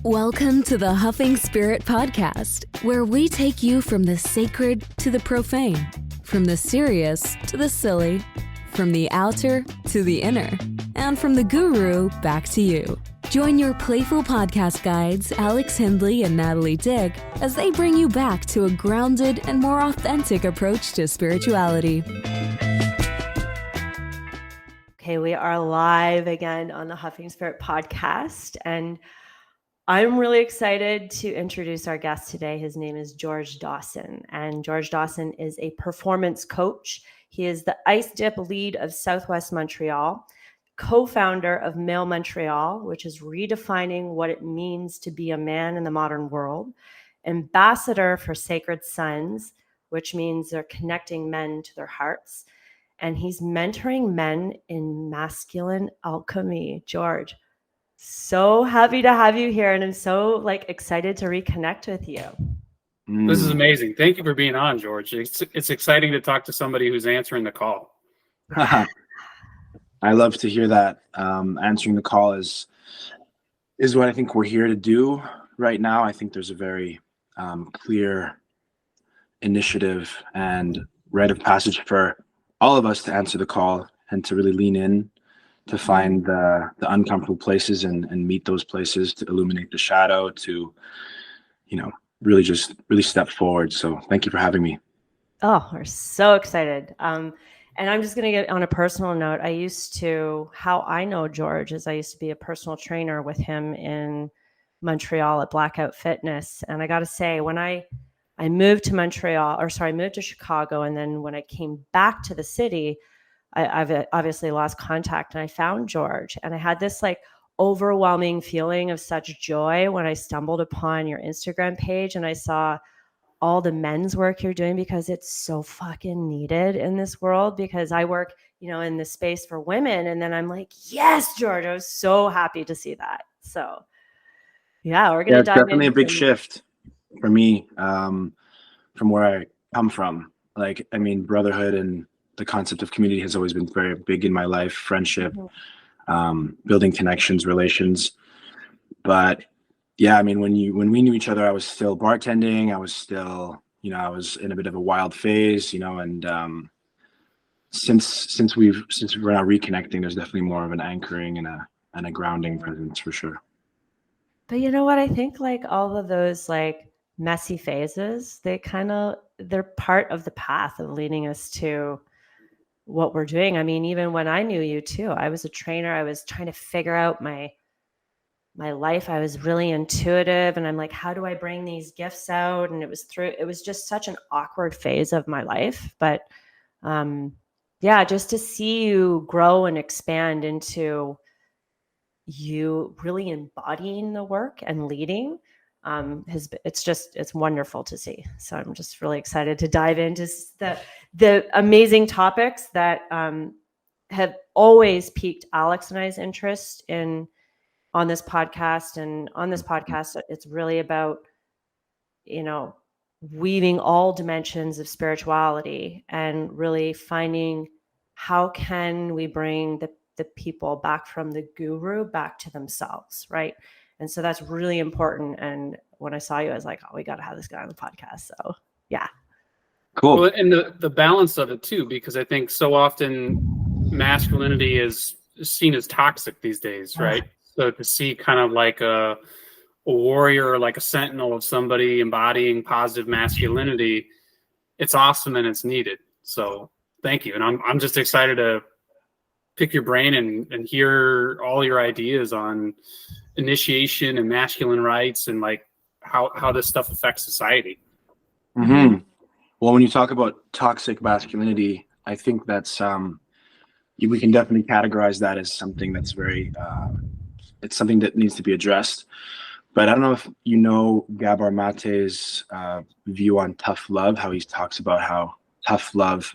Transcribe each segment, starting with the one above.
Welcome to the Huffing Spirit Podcast, where we take you from the sacred to the profane, from the serious to the silly, from the outer to the inner, and from the guru back to you. Join your playful podcast guides, Alex Hindley and Natalie Dick, as they bring you back to a grounded and more authentic approach to spirituality. Okay, we are live again on the Huffing Spirit Podcast, and I'm really excited to introduce our guest today. His name is George Dawson, and George Dawson is a performance coach. He is the Ice Dip lead of Southwest Montreal, co-founder of Male Montreal, which is redefining what it means to be a man in the modern world, ambassador for Sacred Sons, which means they're connecting men to their hearts, and he's mentoring men in masculine alchemy. George, so happy to have you here, and I'm so excited to reconnect with you. This is amazing. Thank you for being on, George. It's exciting to talk to somebody who's answering the call. I love to hear that. Answering the call is what I think we're here to do right now. I think there's a very clear initiative and rite of passage for all of us to answer the call and to really lean in, to find the uncomfortable places and meet those places, to illuminate the shadow, to, really step forward. So thank you for having me. Oh, we're so excited. And I'm just going to get on a personal note. How I know George is I used to be a personal trainer with him in Montreal at Blackout Fitness. And I got to say, when I moved to I moved to Chicago. And then when I came back to the city, I've obviously lost contact, and I found George, and I had this overwhelming feeling of such joy when I stumbled upon your Instagram page and I saw all the men's work you're doing, because it's so fucking needed in this world, because I work, in the space for women. And then I'm like, yes, George, I was so happy to see that. So yeah, we're going to dive in. It's definitely a big shift for me, from where I come from. Brotherhood and the concept of community has always been very big in my life, friendship, building connections, relations. But yeah, when we knew each other, I was still bartending. I was still, I was in a bit of a wild phase, and since we're now reconnecting, there's definitely more of an anchoring and a grounding presence for sure. But you know what? I think all of those messy phases, they're part of the path of leading us to what we're doing. Even when I knew you too, I was a trainer. I was trying to figure out my life. I was really intuitive, and I'm like, how do I bring these gifts out? And it was just such an awkward phase of my life. But just to see you grow and expand into you really embodying the work and leading, it's wonderful to see. So I'm just really excited to dive into the amazing topics that have always piqued Alex and I's interest on this podcast. And on this podcast, it's really about, weaving all dimensions of spirituality and really finding how can we bring the people back from the guru back to themselves, right? And so that's really important. And when I saw you, I was like, oh, we got to have this guy on the podcast. So yeah. Cool. Well, and the balance of it too, because I think so often masculinity is seen as toxic these days, right? So to see kind of like a warrior, like a sentinel of somebody embodying positive masculinity, it's awesome and it's needed. So thank you. And I'm just excited to pick your brain and hear all your ideas on initiation and masculine rights and how this stuff affects society. Mm-hmm. Well, when you talk about toxic masculinity, I think that's we can definitely categorize that as something that's very it's something that needs to be addressed. But I don't know if you know Gabor Mate's view on tough love, how he talks about how tough love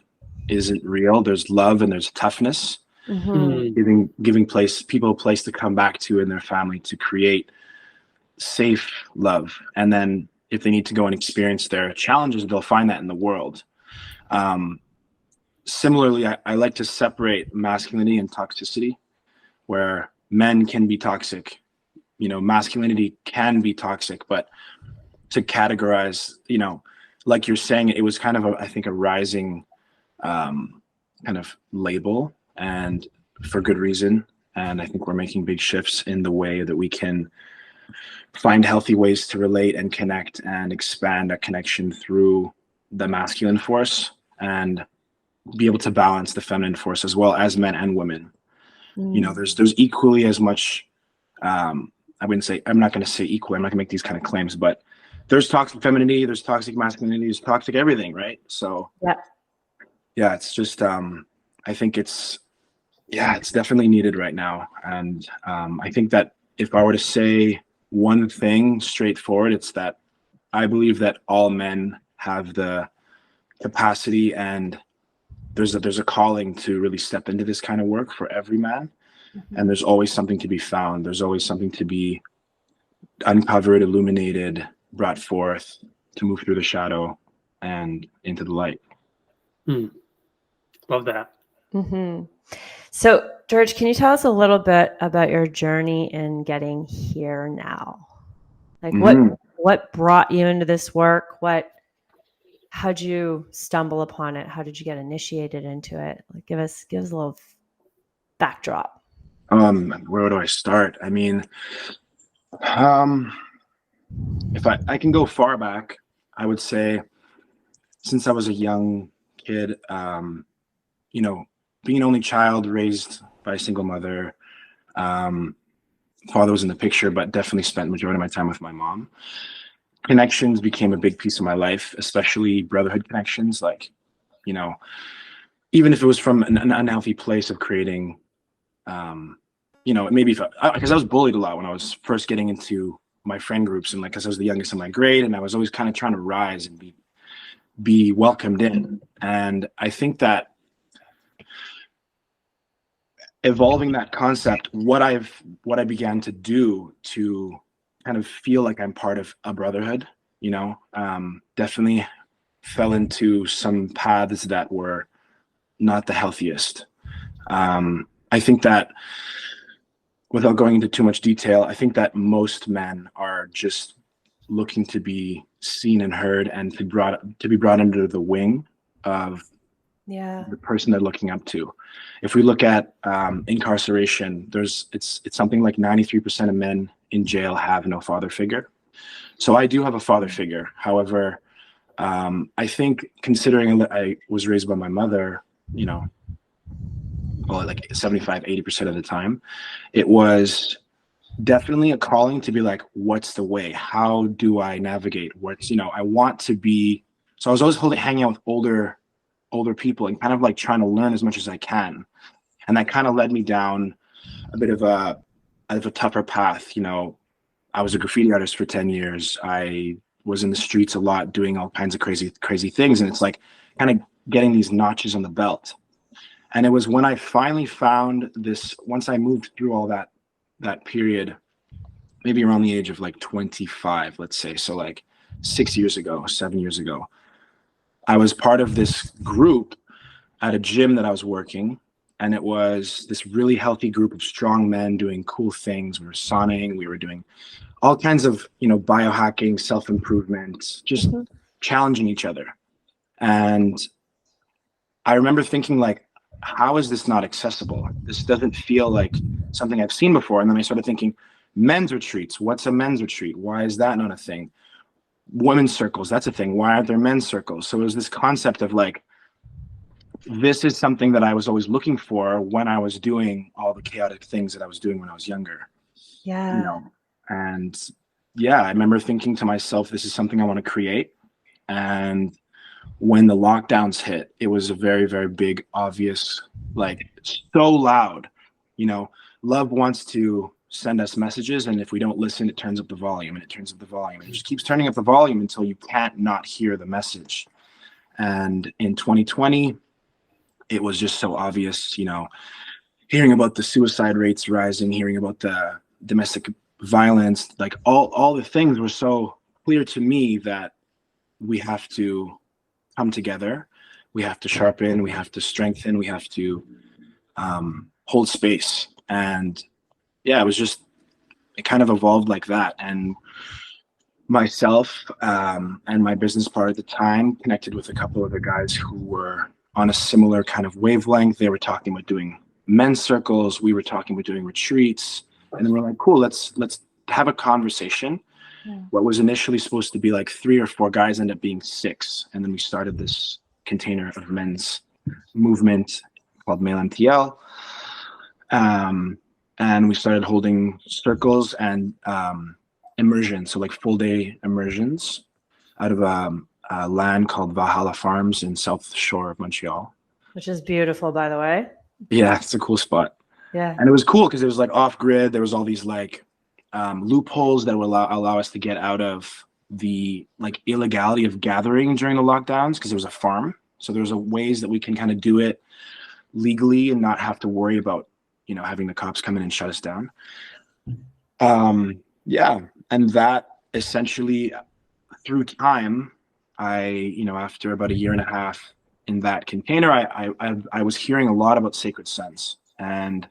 isn't real. There's love and there's toughness. Mm-hmm. Giving people a place to come back to in their family to create safe love. And then if they need to go and experience their challenges, they'll find that in the world. Similarly, I like to separate masculinity and toxicity, where men can be toxic, masculinity can be toxic, but to categorize, like you're saying, it was kind of I think a rising kind of label, and for good reason. And I think we're making big shifts in the way that we can find healthy ways to relate and connect and expand a connection through the masculine force, and be able to balance the feminine force as well, as men and women. There's equally as much, I'm not going to say equal, I'm not going to make these kind of claims, but there's toxic femininity, there's toxic masculinity, there's toxic everything, right? So yeah, it's just I think it's definitely needed right now. And I think that if I were to say one thing straightforward, it's that I believe that all men have the capacity, and there's a calling to really step into this kind of work for every man. And there's always something to be found. There's always something to be uncovered, illuminated, brought forth, to move through the shadow and into the light. Love that. So, George, can you tell us a little bit about your journey in getting here now? Like what brought you into this work? How'd you stumble upon it? How did you get initiated into it? Like, give us a little backdrop. Where do I start? I mean, if I can go far back, I would say since I was a young kid, being an only child raised by a single mother, father was in the picture, but definitely spent the majority of my time with my mom. Connections became a big piece of my life, especially brotherhood connections. Like, even if it was from an unhealthy place of creating, maybe because I was bullied a lot when I was first getting into my friend groups, and because I was the youngest in my grade, and I was always kind of trying to rise and be welcomed in. And I think that evolving that concept, what I began to do to kind of feel like I'm part of a brotherhood, definitely fell into some paths that were not the healthiest. I think that, without going into too much detail, I think that most men are just looking to be seen and heard, and to be brought under the wing of the person they're looking up to. If we look at incarceration, it's something like 93% of men in jail have no father figure. So I do have a father figure. However, I think, considering that I was raised by my mother, like 75-80% of the time, it was definitely a calling to be like, what's the way? How do I navigate? I want to be. So I was always hanging out with older people and kind of like trying to learn as much as I can. And that kind of led me down a bit of a tougher path. I was a graffiti artist for 10 years. I was in the streets a lot, doing all kinds of crazy things. And it's like kind of getting these notches on the belt. And it was when I finally found this, once I moved through all that period, maybe around the age of like 25, let's say. So like 7 years ago, I was part of this group at a gym that I was working. And it was this really healthy group of strong men doing cool things. We were sauning, we were doing all kinds of, biohacking, self-improvement, just challenging each other. And I remember thinking, like, how is this not accessible? This doesn't feel like something I've seen before. And then I started thinking, men's retreats. What's a men's retreat? Why is that not a thing? Women's circles, that's a thing. Why aren't there men's circles? So it was this concept of like, this is something that I was always looking for when I was doing all the chaotic things that I was doing when I was younger. And I remember thinking to myself, this is something I want to create. And when the lockdowns hit, it was a very, very big, obvious, like, so loud. Love wants to send us messages, and if we don't listen, it turns up the volume, and it turns up the volume, and it just keeps turning up the volume until you can't not hear the message. And in 2020, it was just so obvious, hearing about the suicide rates rising, hearing about the domestic violence, like all the things were so clear to me that we have to come together, we have to sharpen, we have to strengthen, we have to hold space. And yeah, it kind of evolved like that. And myself and my business partner at the time connected with a couple other guys who were on a similar kind of wavelength. They were talking about doing men's circles. We were talking about doing retreats. And then we're like, cool, let's have a conversation. Yeah. What was initially supposed to be like 3 or 4 guys ended up being 6. And then we started this container of men's movement called Male MTL. And we started holding circles and immersion, so like full day immersions out of a land called Valhalla Farms in South Shore of Montreal. Which is beautiful, by the way. Yeah, it's a cool spot. Yeah. And it was cool because it was like off grid. There was all these like loopholes that would allow us to get out of the like illegality of gathering during the lockdowns, because it was a farm. So there's ways that we can kind of do it legally and not have to worry about, you know, having the cops come in and shut us down. Yeah. And that essentially through time, after about 1.5 years in that container, I was hearing a lot about sacred sense. And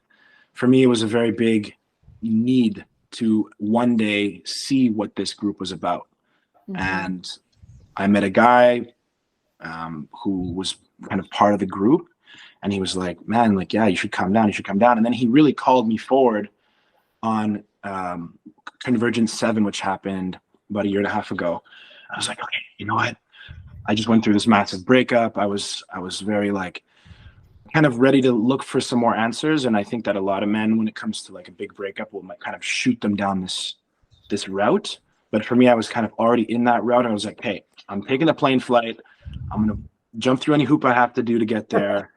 for me, it was a very big need to one day see what this group was about. Mm-hmm. And I met a guy who was kind of part of the group. And he was like, man, like, yeah, you should come down. And then he really called me forward on Convergence 7, which happened about 1.5 years ago. I was like, okay, you know what? I just went through this massive breakup. I was very like kind of ready to look for some more answers. And I think that a lot of men, when it comes to like a big breakup, will kind of shoot them down this route. But for me, I was kind of already in that route. I was like, hey, I'm taking a plane flight. I'm going to jump through any hoop I have to do to get there.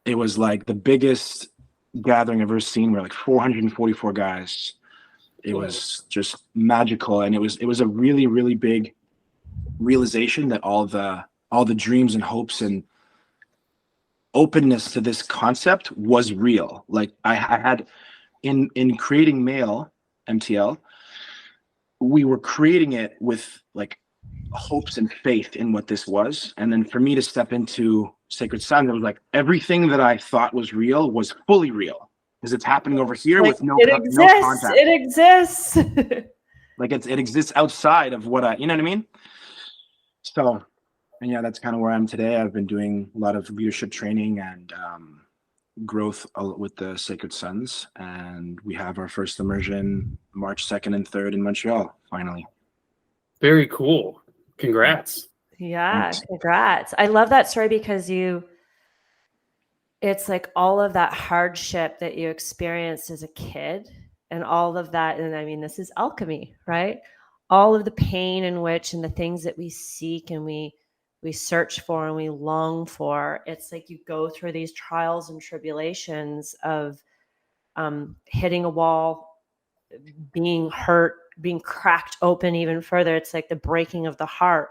It was like the biggest gathering I've ever seen. We're like 444 guys. It was just magical. And it was a really, really big realization that all the dreams and hopes and openness to this concept was real. Like I had in creating Male MTL, we were creating it with like hopes and faith in what this was. And then for me to step into Sacred Sons, it was like everything that I thought was real was fully real, because it's happening over here with no contact. It exists. Like it exists outside of what you know what I mean? So, and yeah, that's kind of where I am today. I've been doing a lot of leadership training and growth with the Sacred Sons. And we have our first immersion March 2nd and 3rd in Montreal, finally. Very cool. Congrats. Yeah, congrats. I love that story because it's like all of that hardship that you experienced as a kid and all of that. And I mean, this is alchemy, right? All of the pain in which and the things that we seek and we search for and we long for. It's like you go through these trials and tribulations of hitting a wall, being hurt, being cracked open even further. It's like the breaking of the heart.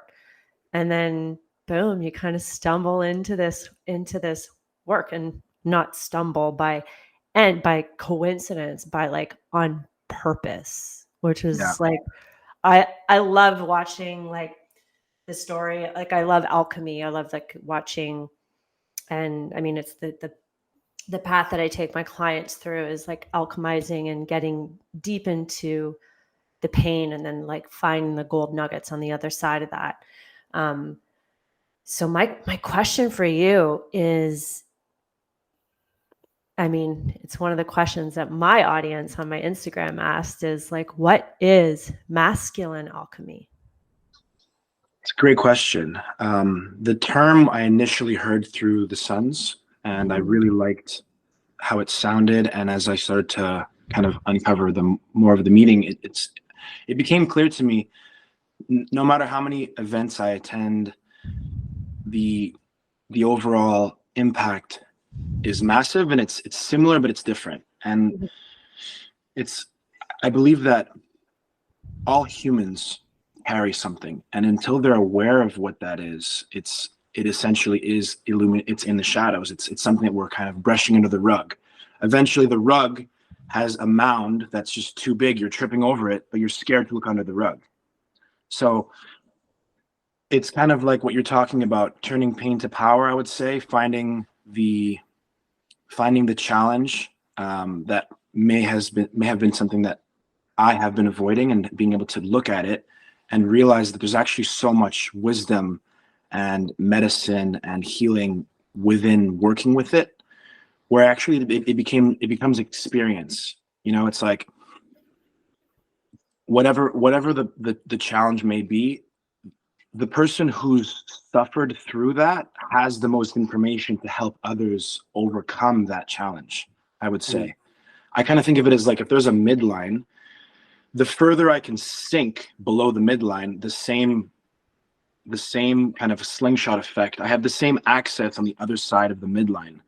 And then boom, you kind of stumble into this work, and not stumble by coincidence, by like on purpose, which is like, I love watching like the story. Like I love alchemy. I love like watching, and I mean, it's the path that I take my clients through is like alchemizing and getting deep into the pain and then like finding the gold nuggets on the other side of that. So my question for you is, I mean, it's one of the questions that my audience on my Instagram asked is like, what is masculine alchemy? It's a great question. The term I initially heard through the Sons, and I really liked how it sounded. And as I started to kind of uncover more of the meaning, it became clear to me, no matter how many events I attend, the overall impact is massive, and it's similar, but it's different. And I believe that all humans carry something, and until they're aware of what that is, it essentially is it's in the shadows. It's something that we're kind of brushing under the rug. Eventually the rug has a mound that's just too big. You're tripping over it, but you're scared to look under the rug. So it's kind of like what you're talking about, turning pain to power, I would say, finding the challenge that may have been something that I have been avoiding, and being able to look at it and realize that there's actually so much wisdom and medicine and healing within working with it, where actually it becomes experience. It's like whatever the challenge may be, the person who's suffered through that has the most information to help others overcome that challenge, I would say. I kind of think of it as like, if there's a midline, the further I can sink below the midline, the same kind of slingshot effect. I have the same access on the other side of the midline.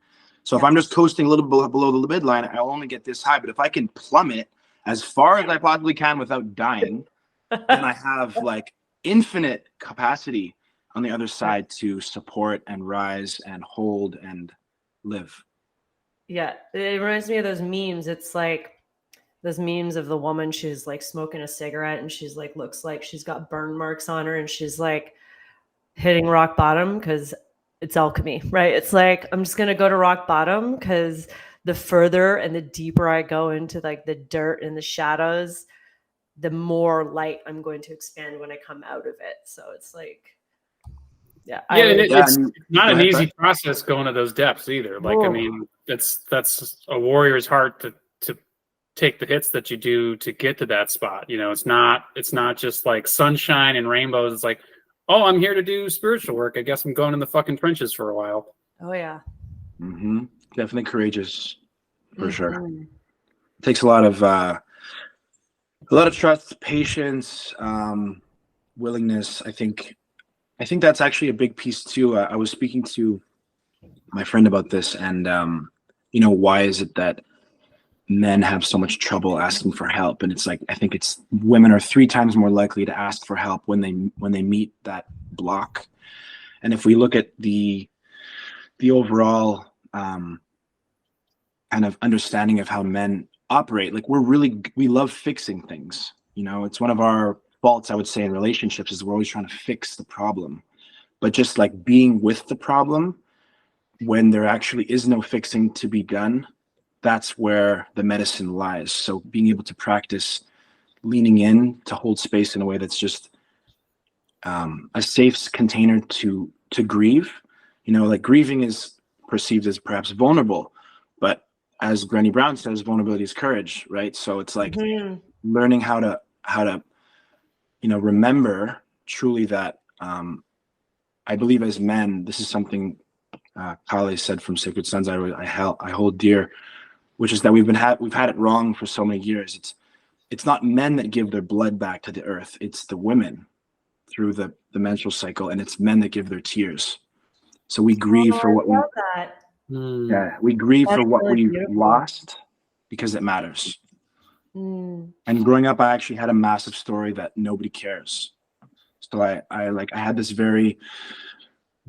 So if I'm just coasting a little below the midline, I'll only get this high. But if I can plummet as far as I possibly can without dying, then I have like infinite capacity on the other side to support and rise and hold and live. Yeah, it reminds me of those memes. It's like those memes of the woman, she's like smoking a cigarette and she's like, looks like she's got burn marks on her and she's like hitting rock bottom because it's alchemy, right? It's like, I'm just going to go to rock bottom because the further and the deeper I go into like the dirt and the shadows, the more light I'm going to expand when I come out of it. So it's like, it's not an easy process going to those depths either. Like, I mean, that's a warrior's heart to take the hits that you do to get to that spot. It's not just like sunshine and rainbows. It's like, oh, I'm here to do spiritual work. I guess I'm going in the fucking trenches for a while. Oh yeah. Mm-hmm. Definitely courageous, for sure. It takes a lot of trust, patience, willingness. I think that's actually a big piece too. I was speaking to my friend about this, and why is it that men have so much trouble asking for help? And it's like, I think it's women are 3 times more likely to ask for help when they meet that block. And if we look at the overall kind of understanding of how men operate, like we love fixing things. It's one of our faults, I would say, in relationships, is we're always trying to fix the problem. But just like being with the problem when there actually is no fixing to be done, that's where the medicine lies. So being able to practice leaning in to hold space in a way that's just a safe container to grieve. Like grieving is perceived as perhaps vulnerable, but as Brené Brown says, vulnerability is courage, right? So it's like learning how to remember truly that I believe as men, this is something Kale said from Sacred Sons I hold dear, which is that we've had it wrong for so many years. It's not men that give their blood back to the earth. It's the women through the menstrual cycle, and it's men that give their tears. So we grieve for what we grieve for what we've lost because it matters. And growing up, I actually had a massive story that nobody cares. So I had this very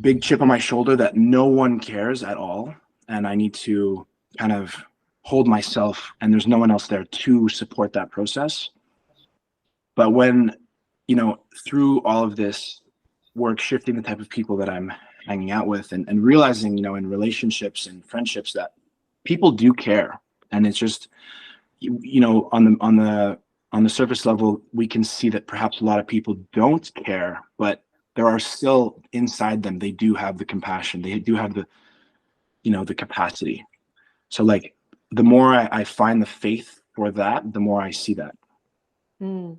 big chip on my shoulder that no one cares at all, and I need to kind of hold myself, and there's no one else there to support that process. But when through all of this work, shifting the type of people that I'm hanging out with, and realizing in relationships and friendships that people do care, and it's just on the surface level we can see that perhaps a lot of people don't care, but there are still inside them, they do have the compassion, they do have the the capacity. So like the more I find the faith for that, the more I see that. And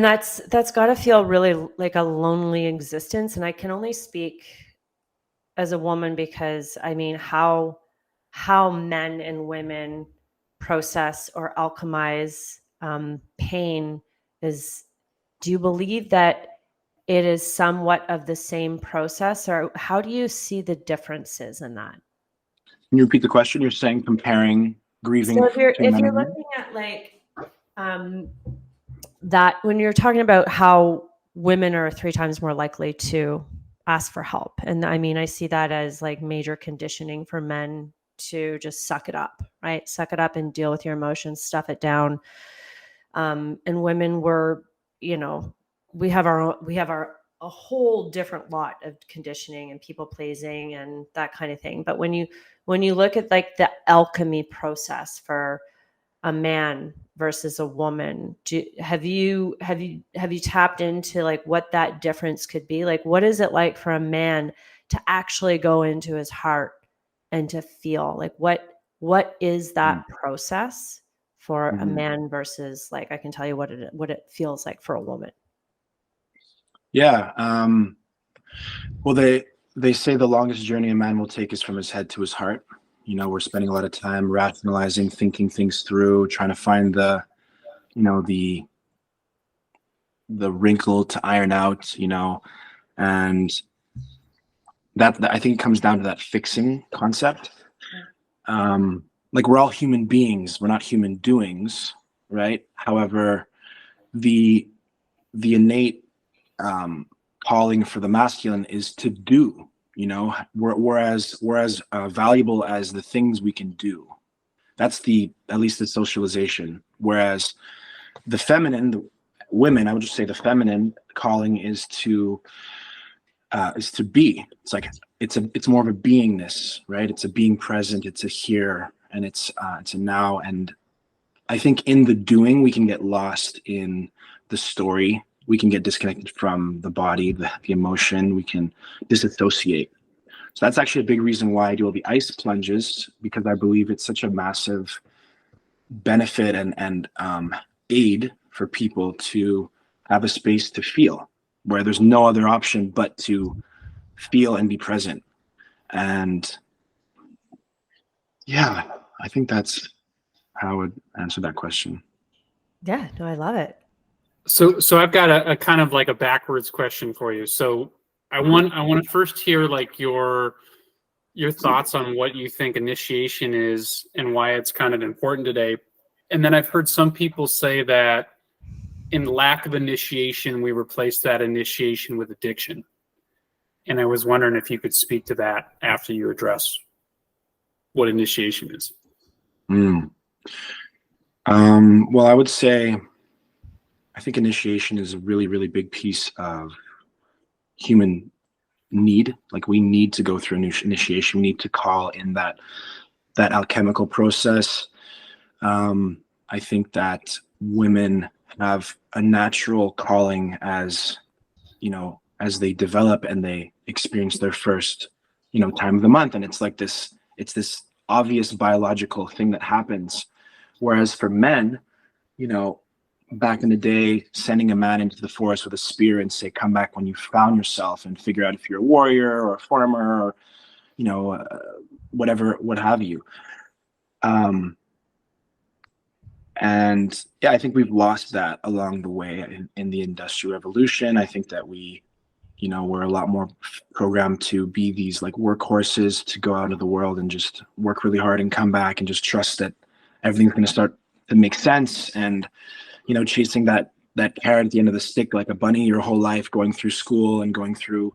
that's got to feel really like a lonely existence. And I can only speak as a woman because I mean how men and women process or alchemize pain is. Do you believe that it is somewhat of the same process, or how do you see the differences in that? Can you repeat the question? You're saying comparing grieving. So if you're looking at like that, when you're talking about how women are 3 times more likely to ask for help, and I mean I see that as like major conditioning for men to just suck it up, right? Suck it up and deal with your emotions, stuff it down. And women were, we have our a whole different lot of conditioning and people pleasing and that kind of thing. But when you look at like the alchemy process for a man versus a woman, have you tapped into like what that difference could be? Like, what is it like for a man to actually go into his heart and to feel like what is that process for a man versus, like, I can tell you what it feels like for a woman. Yeah. Well, they say the longest journey a man will take is from his head to his heart. You know, we're spending a lot of time rationalizing, thinking things through, trying to find the wrinkle to iron out, you know, and that I think it comes down to that fixing concept. Like, we're all human beings, we're not human doings, right? However, the innate calling for the masculine is to do, you know, whereas valuable as the things we can do. That's at least the socialization. Whereas the feminine, the women, I would just say the feminine calling is to be. It's like it's more of a beingness, right? It's a being present, it's a here, and it's a now. And I think in the doing we can get lost in the story. We can get disconnected from the body, the emotion. We can disassociate. So that's actually a big reason why I do all the ice plunges, because I believe it's such a massive benefit and aid for people to have a space to feel, where there's no other option but to feel and be present. And yeah, I think that's how I would answer that question. Yeah, no, I love it. So I've got a kind of like a backwards question for you. So I want to first hear like your thoughts on what you think initiation is and why it's kind of important today. And then I've heard some people say that in lack of initiation, we replace that initiation with addiction. And I was wondering if you could speak to that after you address what initiation is. Well, I would say, I think initiation is a really, really big piece of human need. Like, we need to go through initiation. We need to call in that alchemical process. I think that women have a natural calling as, you know, as they develop and they experience their first, you know, time of the month. And it's like this obvious biological thing that happens. Whereas for men, you know, back in the day, sending a man into the forest with a spear and say, come back when you found yourself, and figure out if you're a warrior or a farmer or, you know, whatever, what have you. And yeah, I think we've lost that along the way in the Industrial Revolution. I think that we're a lot more programmed to be these like workhorses, to go out of the world and just work really hard and come back and just trust that everything's going to start to make sense. And, you know, chasing that carrot at the end of the stick like a bunny your whole life, going through school and going through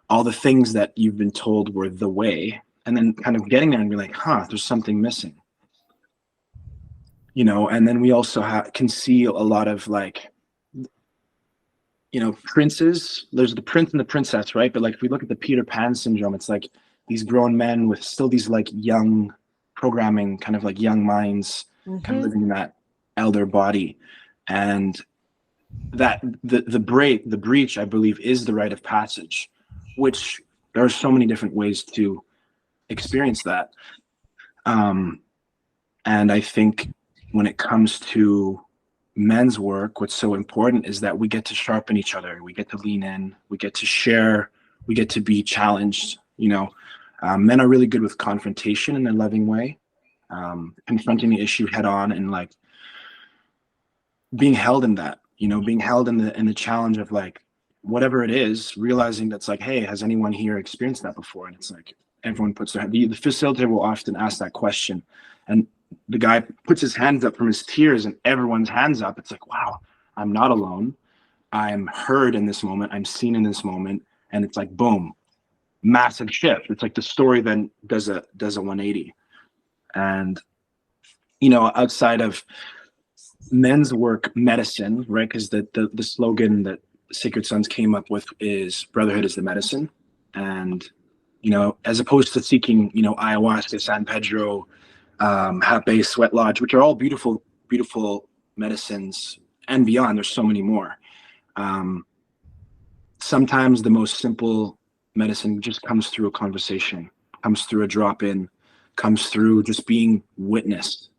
all the things that you've been told were the way, and then kind of getting there and be like, there's something missing. You know, and then we also can see a lot of like, you know, princes. There's the prince and the princess, right? But like, if we look at the Peter Pan syndrome, it's like these grown men with still these like young programming, kind of like young minds, kind of living in that elder body. And that the breach, I believe, is the rite of passage, which there are so many different ways to experience that. And I think when it comes to men's work, what's so important is that we get to sharpen each other. We get to lean in, we get to share, we get to be challenged. You know, men are really good with confrontation in a loving way, confronting the issue head on, and like being held in that, you know, being held in the challenge of like, whatever it is, realizing that's like, hey, has anyone here experienced that before? And it's like, everyone puts their hand, the facilitator will often ask that question, and the guy puts his hands up from his tears, and everyone's hands up. It's like, wow, I'm not alone. I'm heard in this moment. I'm seen in this moment. And it's like, boom, massive shift. It's like the story then does a 180. And, you know, outside of men's work, medicine, right? Because the slogan that Sacred Sons came up with is Brotherhood is the medicine. And, as opposed to seeking, ayahuasca, San Pedro, Hape, Sweat Lodge, which are all beautiful, beautiful medicines and beyond. There's so many more. Sometimes the most simple medicine just comes through a conversation, comes through a drop-in, comes through just being witnessed,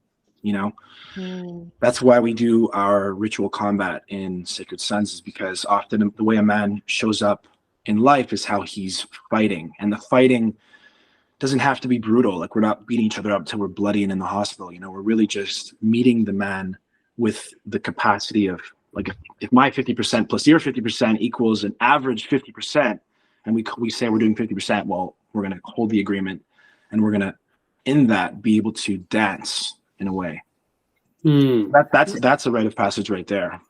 That's why we do our ritual combat in Sacred Sons, is because often the way a man shows up in life is how he's fighting. And the fighting doesn't have to be brutal. Like, we're not beating each other up till we're bloody and in the hospital. We're really just meeting the man with the capacity of, like, if my 50% plus your 50% equals an average 50%, and we say we're doing 50%, well, we're going to hold the agreement, and we're going to, in that, be able to dance in a way. That's a rite of passage right there.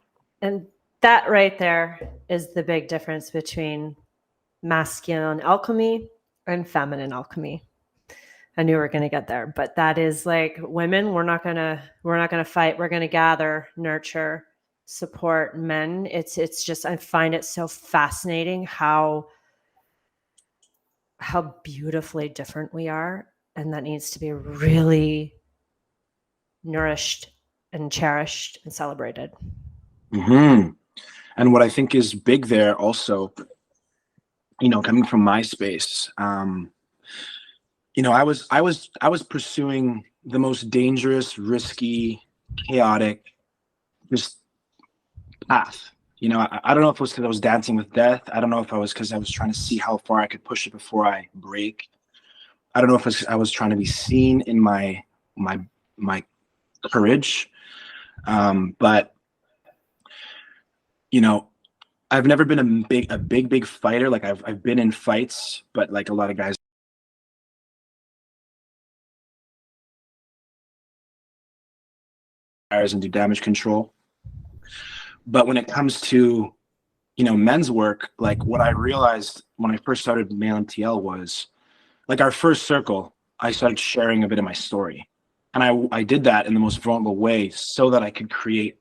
And that right there is the big difference between masculine alchemy and feminine alchemy. I knew we were going to get there, but that is like, women, we're not going to fight. We're going to gather, nurture, support. Men, it's just, I find it so fascinating how beautifully different we are, and that needs to be really nourished and cherished and celebrated. Mm-hmm. And what I think is big there also, coming from my space, I was pursuing the most dangerous, risky, chaotic, just path. I don't know if it was because I was dancing with death. I don't know if I was because I was trying to see how far I could push it before I break. I don't know if I was trying to be seen in my courage. But I've never been a big fighter. Like, I've been in fights, but like a lot of guys and do damage control. But when it comes to, men's work, like, what I realized when I first started Male MTL was, like, our first circle, I started sharing a bit of my story. And I did that in the most vulnerable way so that I could create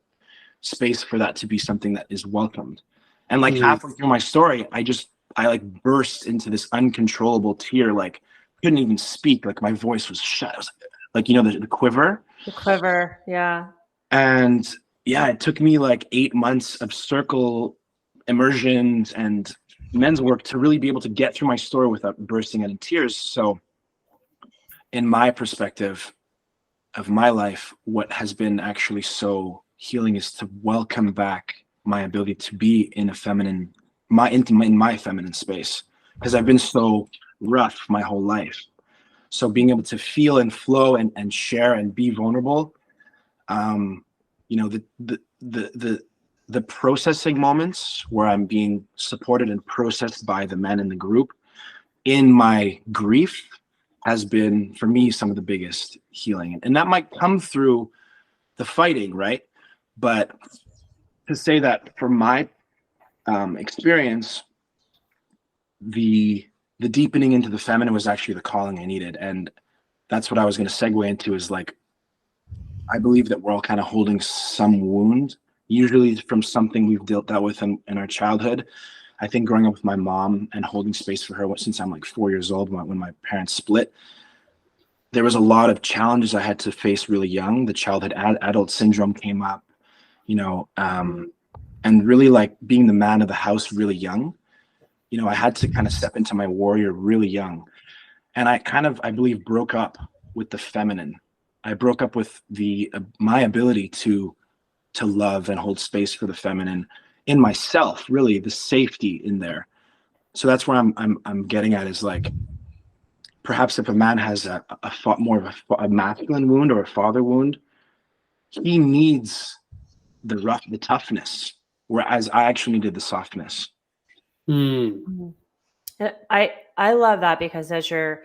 space for that to be something that is welcomed. And like halfway through my story, I like burst into this uncontrollable tear, like couldn't even speak, like my voice was shut. I was like the quiver. The quiver, yeah. And yeah, it took me like 8 months of circle immersions and men's work to really be able to get through my story without bursting out in tears. So in my perspective of my life, what has been actually so healing is to welcome back my ability to be in in my feminine space, because I've been so rough my whole life. So being able to feel and flow and share and be vulnerable, the processing moments where I'm being supported and processed by the men in the group in my grief has been, for me, some of the biggest healing. And that might come through the fighting, right? But to say that from my experience, the deepening into the feminine was actually the calling I needed. And that's what I was going to segue into, is like, I believe that we're all kind of holding some wound, usually from something we've dealt with in our childhood. I think growing up with my mom and holding space for her since I'm like 4 years old, when my parents split, there was a lot of challenges I had to face really young. The childhood adult syndrome came up, and really, like, being the man of the house really young, I had to kind of step into my warrior really young. And I believe, broke up with the feminine. I broke up with my ability to love and hold space for the feminine in myself, really, the safety in there. So that's where I'm getting at, is like, perhaps if a man has more of a masculine wound or a father wound, he needs the toughness, whereas I actually needed the softness. I love that, because as you're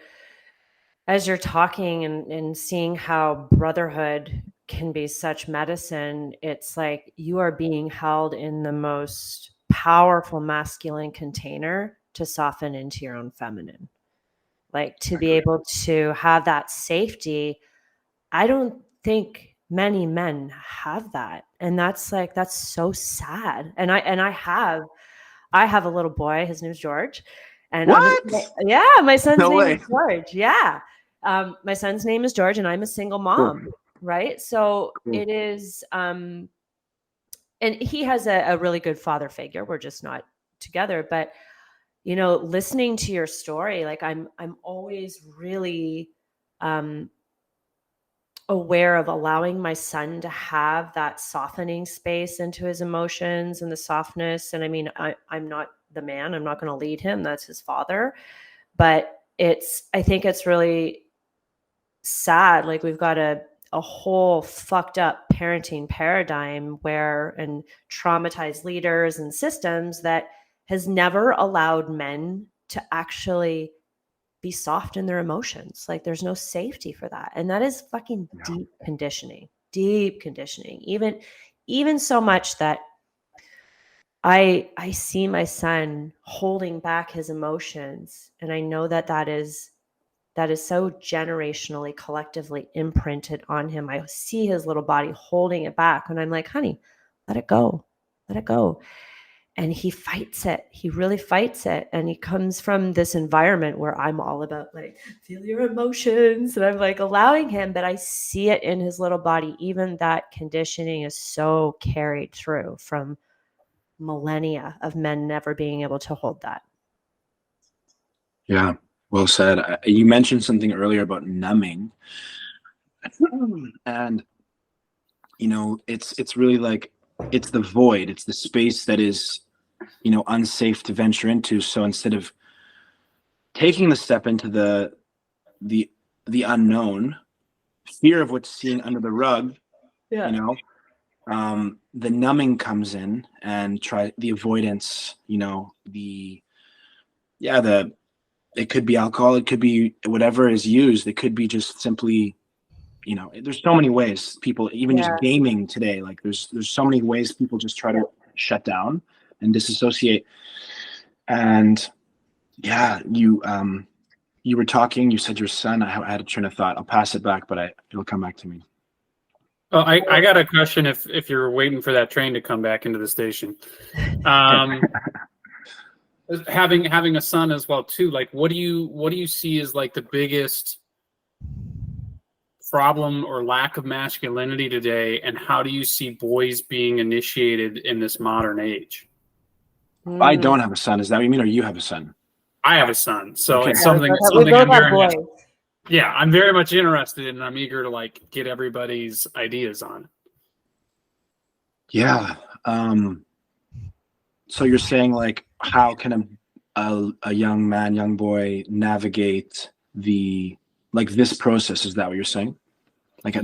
talking and seeing how brotherhood can be such medicine, it's like you are being held in the most powerful masculine container to soften into your own feminine, like to be able to have that safety. I don't think many men have that. And that's so sad. And I have a little boy. His name's George. And What? my son's No name way. is George. Yeah. My son's name is George, and I'm a single mom. Cool. Right. So Cool. it is, and he has a really good father figure. We're just not together, but listening to your story, like I'm always really, aware of allowing my son to have that softening space into his emotions and the softness. And I mean, I'm not the man, I'm not going to lead him. That's his father. But I think it's really sad. Like we've got a whole fucked up parenting paradigm and traumatized leaders and systems that has never allowed men to actually be soft in their emotions. Like there's no safety for that. And that is fucking deep conditioning, even so much that I see my son holding back his emotions. And I know that is so generationally, collectively imprinted on him. I see his little body holding it back. And I'm like, honey, let it go. Let it go. And he fights it. He really fights it. And he comes from this environment where I'm all about like, feel your emotions. And I'm like allowing him, but I see it in his little body. Even that conditioning is so carried through from millennia of men never being able to hold that. Yeah, well said. You mentioned something earlier about numbing. And, it's really like, it's the void, it's the space that is, unsafe to venture into. So instead of taking the step into the unknown, fear of what's seen under the rug, the numbing comes in, and the avoidance, it could be alcohol, it could be whatever is used, it could be just simply, there's so many ways people, even just gaming today, like there's so many ways people just try to shut down and disassociate. And you were talking, you said your son, I had a train of thought. I'll pass it back, but it'll come back to me. Oh, I got a question if you're waiting for that train to come back into the station. Having a son as well too, like what do you see as like the biggest problem or lack of masculinity today, and how do you see boys being initiated in this modern age? I don't have a son. Is that what you mean, or you have a son? I have a son, so okay. It's something I'm very much interested in, and I'm eager to like get everybody's ideas on it. Yeah. So you're saying like, how can a young boy navigate this process? Is that what you're saying? Like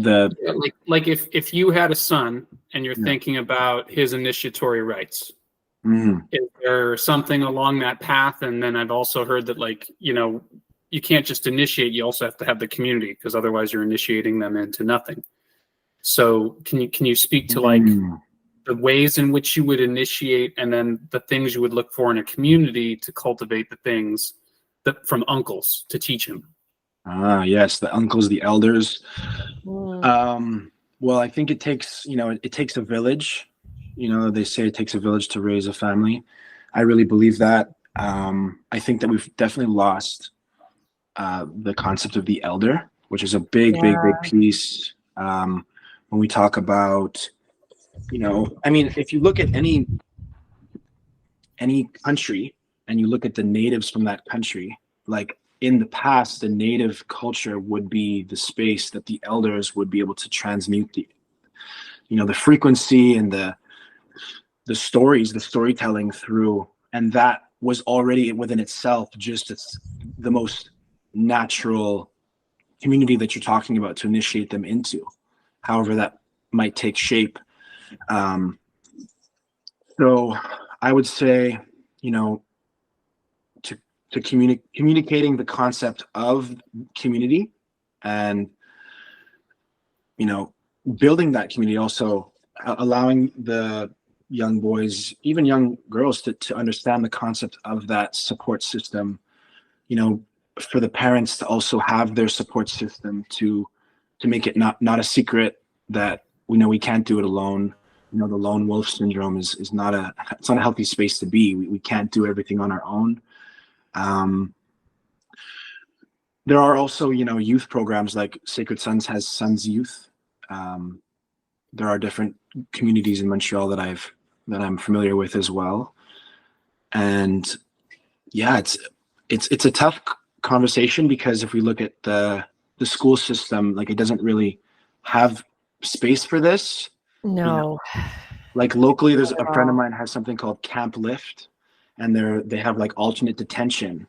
if you had a son and you're thinking about his initiatory rites, is there something along that path? And then I've also heard that you can't just initiate, you also have to have the community, because otherwise you're initiating them into nothing. So can you speak to the ways in which you would initiate, and then the things you would look for in a community to cultivate the things from uncles to teach him? Yes, the uncles, the elders. Well, I think it takes a village. They say it takes a village to raise a family. I really believe that. I think that we've definitely lost the concept of the elder, which is a big piece. When we talk about, if you look at any country and you look at the natives from that country, like in the past, the native culture would be the space that the elders would be able to transmute the frequency and the stories, the storytelling through, and that was already within itself just the most natural community that you're talking about to initiate them into, however that might take shape. So I would say, to communicating the concept of community, and building that community, also allowing the young boys, even young girls, to understand the concept of that support system, for the parents to also have their support system, to make it not a secret that we can't do it alone. the lone wolf syndrome is not it's not a healthy space to be. We can't do everything on our own. There are also, youth programs like Sacred Sons has Sons Youth. There are different communities in Montreal that I'm familiar with as well. And yeah, it's a tough conversation, because if we look at the school system, like, it doesn't really have space for this. No. Like, locally, there's a friend of mine has something called Camp Lift, and they have like alternate detention,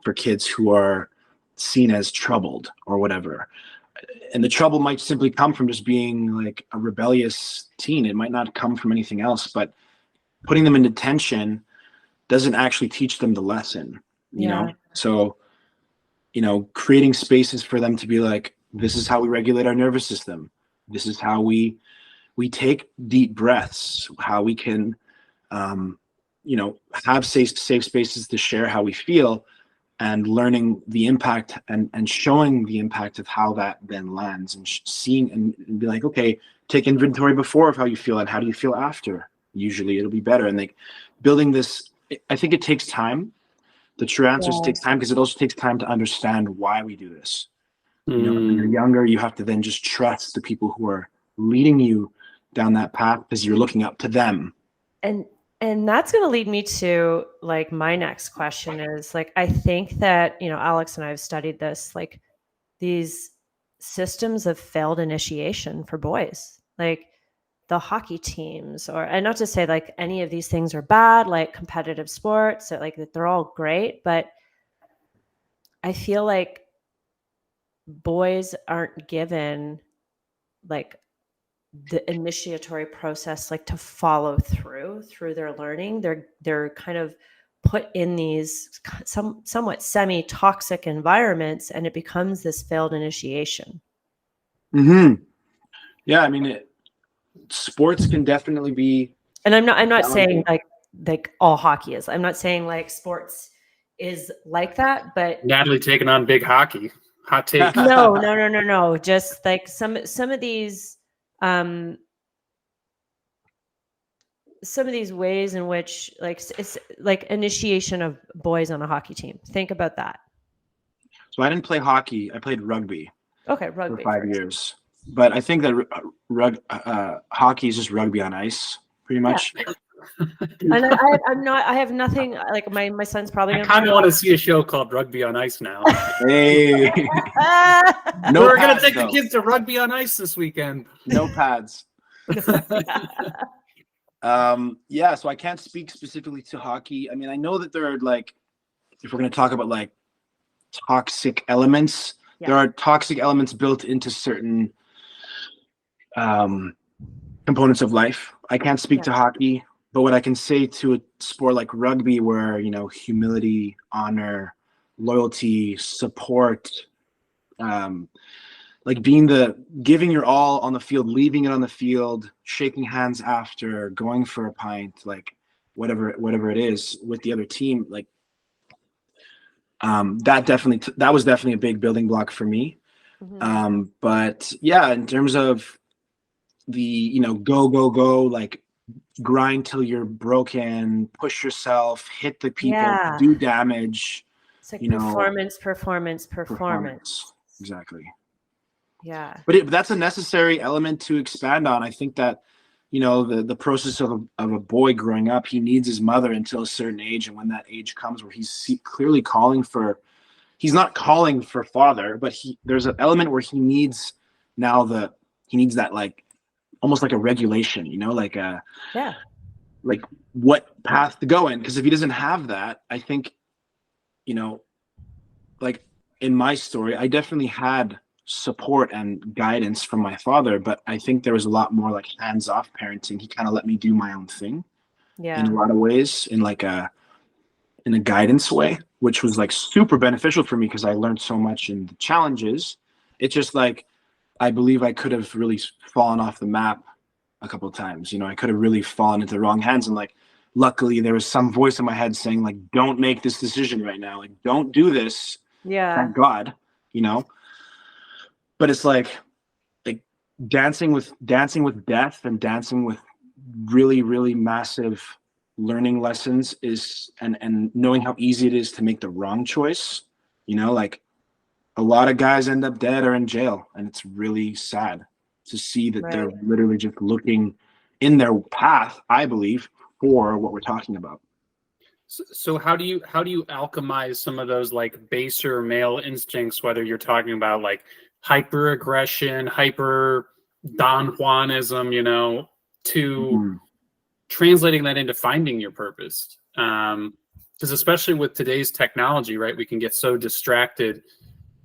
for kids who are seen as troubled or whatever. And the trouble might simply come from just being like a rebellious teen. It might not come from anything else, but putting them in detention doesn't actually teach them the lesson, you know? So, creating spaces for them to be like, this is how we regulate our nervous system. This is how we take deep breaths, how we can, have safe spaces to share how we feel, and learning the impact and showing the impact of how that then lands, and seeing and be like, okay, take inventory before of how you feel and how do you feel after. Usually it'll be better. And like building this, I think it takes time. The true answers takes time, because it also takes time to understand why we do this. When you're younger, you have to then just trust the people who are leading you down that path, because you're looking up to them. And that's going to lead me to like my next question is like, I think that, Alex and I have studied this, like these systems of failed initiation for boys, like the hockey teams, and not to say like any of these things are bad, like competitive sports, like that they're all great, but I feel like boys aren't given like the initiatory process, like to follow through their learning. They're kind of put in these somewhat semi-toxic environments, and it becomes this failed initiation. Yeah, I mean, sports can definitely be. And I'm not saying like all hockey is. I'm not saying like sports is like that, but Natalie taking on big hockey. Hot take. No. Just like some of these. Some of these ways in which like it's like initiation of boys on a hockey team. Think about that. So I didn't play hockey. I played rugby. Okay, rugby for 5 years. But I think that hockey is just rugby on ice, pretty much. Yeah. And I have nothing, like my son's probably I kind of want to see a show called Rugby on Ice now. Hey. We're going to take the kids to Rugby on Ice this weekend. No pads. Yeah, so I can't speak specifically to hockey. I mean, I know that there are like, if we're going to talk about like toxic elements, there are toxic elements built into certain components of life. I can't speak to hockey, but what I can say to a sport like rugby, where, humility, honor, loyalty, support, like giving your all on the field, leaving it on the field, shaking hands after, going for a pint, like whatever it is with the other team, like that was definitely a big building block for me. But yeah, in terms of the, go, like grind till you're broken, push yourself, hit the people, do damage. It's like performance. Exactly. Yeah. But that's a necessary element to expand on. I think that, the process of a boy growing up, he needs his mother until a certain age. And when that age comes where he's clearly he's not calling for father, but there's an element where he needs that like, almost like a regulation, like like what path to go in. Because if he doesn't have that, I think, like in my story, I definitely had support and guidance from my father, but I think there was a lot more like hands-off parenting. He kind of let me do my own thing in a lot of ways, in a guidance way, which was like super beneficial for me, because I learned so much in the challenges. It's just like, I believe I could have really fallen off the map a couple of times. I could have really fallen into the wrong hands. And like, luckily there was some voice in my head saying like, don't make this decision right now. Like, don't do this. Thank God, But it's like dancing with death and dancing with really, really massive learning lessons is and knowing how easy it is to make the wrong choice. You know, like a lot of guys end up dead or in jail, and it's really sad to see that they're literally just looking in their path, I believe, for what we're talking about. So how do you alchemize some of those like baser male instincts, whether you're talking about like hyper aggression, hyper Don Juanism, you know, to translating that into finding your purpose? Because especially with today's technology, right, we can get so distracted.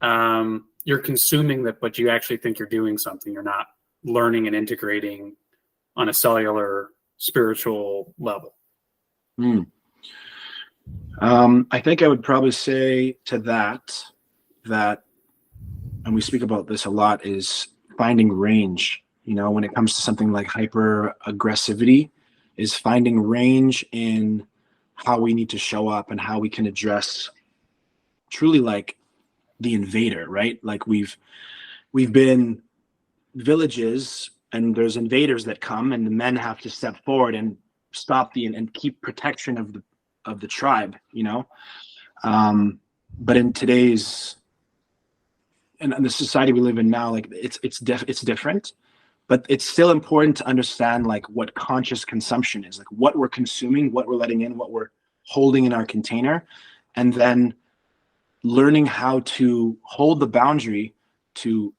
You're consuming that, but you actually think you're doing something. You're not learning and integrating on a cellular spiritual level. I think I would probably say to that, and we speak about this a lot, is finding range. You know, when it comes to something like hyper aggressivity, is finding range in how we need to show up and how we can address truly like the invader, right? Like we've been villages and there's invaders that come, and the men have to step forward and stop and keep protection of the tribe, you know. But in today's and the society we live in now, like it's different, but it's still important to understand like what conscious consumption is, like what we're consuming, what we're letting in, what we're holding in our container, and then learning how to hold the boundary to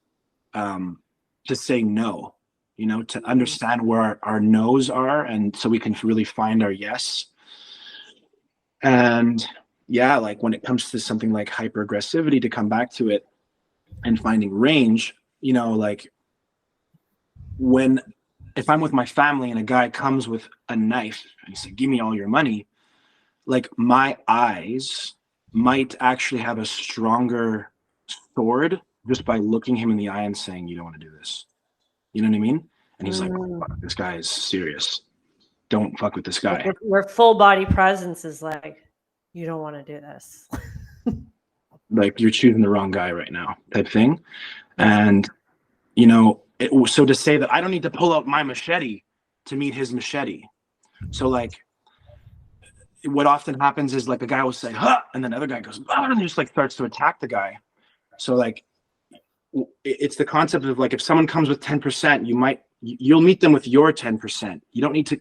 say no, you know, to understand where our no's are, and so we can really find our yes. And yeah, like when it comes to something like hyper aggressivity, to come back to it and finding range, you know, like if I'm with my family and a guy comes with a knife and he said, give me all your money, like my eyes might actually have a stronger sword just by looking him in the eye and saying, you don't want to do this. You know what I mean? And he's like, fuck, this guy is serious. Don't fuck with this guy. Like where full body presence is like, you don't want to do this. Like you're choosing the wrong guy right now type thing. And, you know, so to say that I don't need to pull out my machete to meet his machete. So like what often happens is like the guy will say, huh, and then the other guy goes, oh, and just like starts to attack the guy. So like, it's the concept of like, if someone comes with 10%, you'll meet them with your 10%. You don't need to.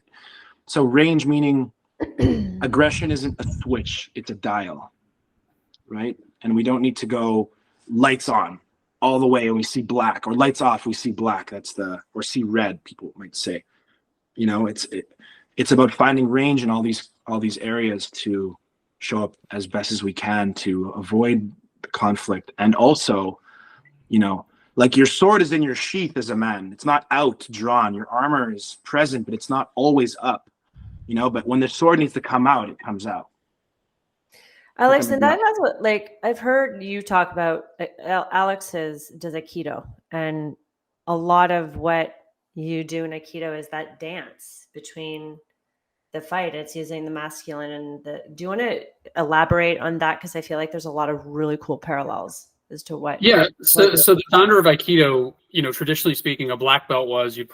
So range, meaning aggression isn't a switch, it's a dial, right? And we don't need to go lights on all the way and we see black, or lights off, we see black. Or see red, people might say. You know, it's about finding range in all these areas to show up as best as we can to avoid the conflict. And also, you know, like your sword is in your sheath as a man. It's not out drawn. Your armor is present, but it's not always up, you know, but when the sword needs to come out, it comes out. Alex, and that's what, like, I've heard you talk about, Alex does Aikido, and a lot of what you do in Aikido is that dance between the fight. It's using the masculine and do you want to elaborate on that? Because I feel like there's a lot of really cool parallels as to what. Yeah. So the founder of Aikido, you know, traditionally speaking, a black belt was you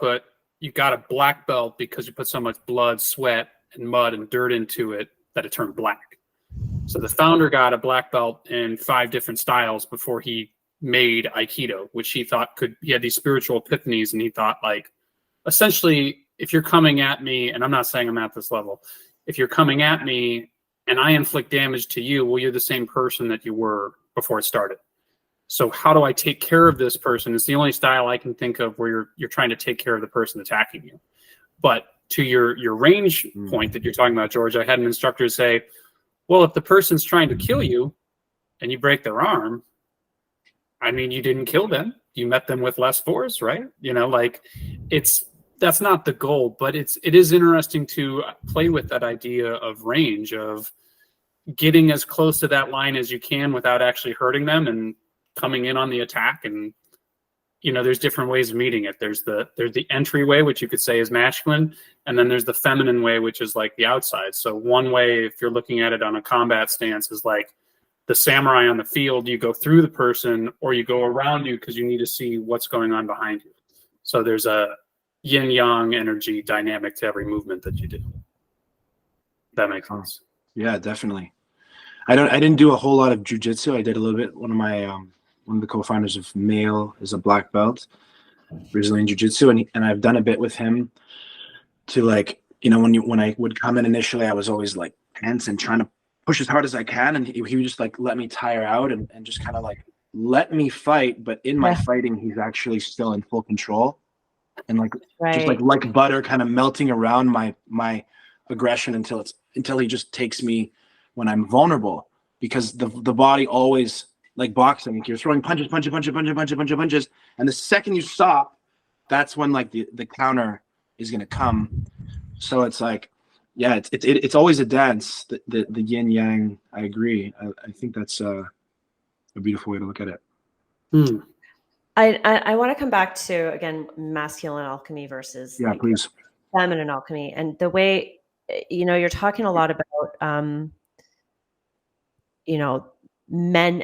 got a black belt because you put so much blood, sweat, and mud and dirt into it that it turned black. So the founder got a black belt in 5 different styles before he made Aikido, which he thought he had these spiritual epiphanies, and he thought, like, essentially, if you're coming at me, and I'm not saying I'm at this level, if you're coming at me and I inflict damage to you, well, you're the same person that you were before it started. So how do I take care of this person? It's the only style I can think of where you're trying to take care of the person attacking you. But to your range point that you're talking about, George, I had an instructor say, well, if the person's trying to kill you and you break their arm, I mean, you didn't kill them. You met them with less force, right? You know, like that's not the goal, but it is interesting to play with that idea of range, of getting as close to that line as you can without actually hurting them and coming in on the attack. And, you know, there's different ways of meeting it. There's the entryway, which you could say is masculine. And then there's the feminine way, which is like the outside. So one way, if you're looking at it on a combat stance, is like the samurai on the field. You go through the person or you go around you because you need to see what's going on behind you. So yin yang energy dynamic to every movement that you do. That makes sense. Yeah, definitely. I didn't do a whole lot of jujitsu. I did a little bit. One of the co-founders of Male is a black belt, Brazilian jiu-jitsu, and I've done a bit with him to, like, you know, when I would come in initially, I was always like tense and trying to push as hard as I can, and he would just like let me tire out and just kind of like let me fight, but in my fighting he's actually still in full control, and like just like butter kind of melting around my aggression until he just takes me when I'm vulnerable, because the body always, like boxing, like you're throwing punches, and the second you stop, that's when like the counter is going to come. So it's like, yeah, it's always a dance, the yin yang. I agree. I think that's a beautiful way to look at it. I want to come back to, again, masculine alchemy versus please, feminine alchemy, and the way, you know, you're talking a lot about you know, men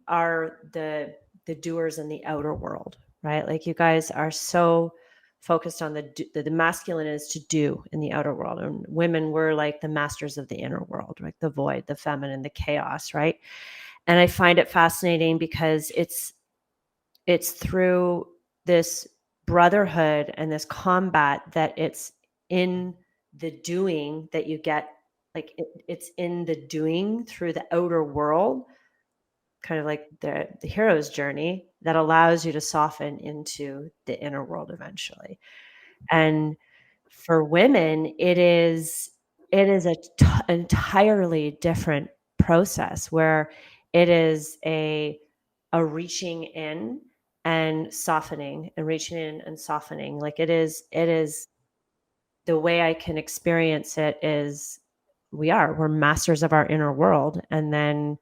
are the doers in the outer world, right? Like, you guys are so focused on the masculine is to do in the outer world, and women were like the masters of the inner world, right? The void, the feminine, the chaos, right? And I find it fascinating because it's through this brotherhood and this combat that it's in the doing that you get, like it's in the doing through the outer world, kind of like the hero's journey, that allows you to soften into the inner world eventually. And for women, it is a entirely different process, where it is a reaching in and softening, and reaching in and softening. Like, it is the way I can experience it is we're masters of our inner world. And then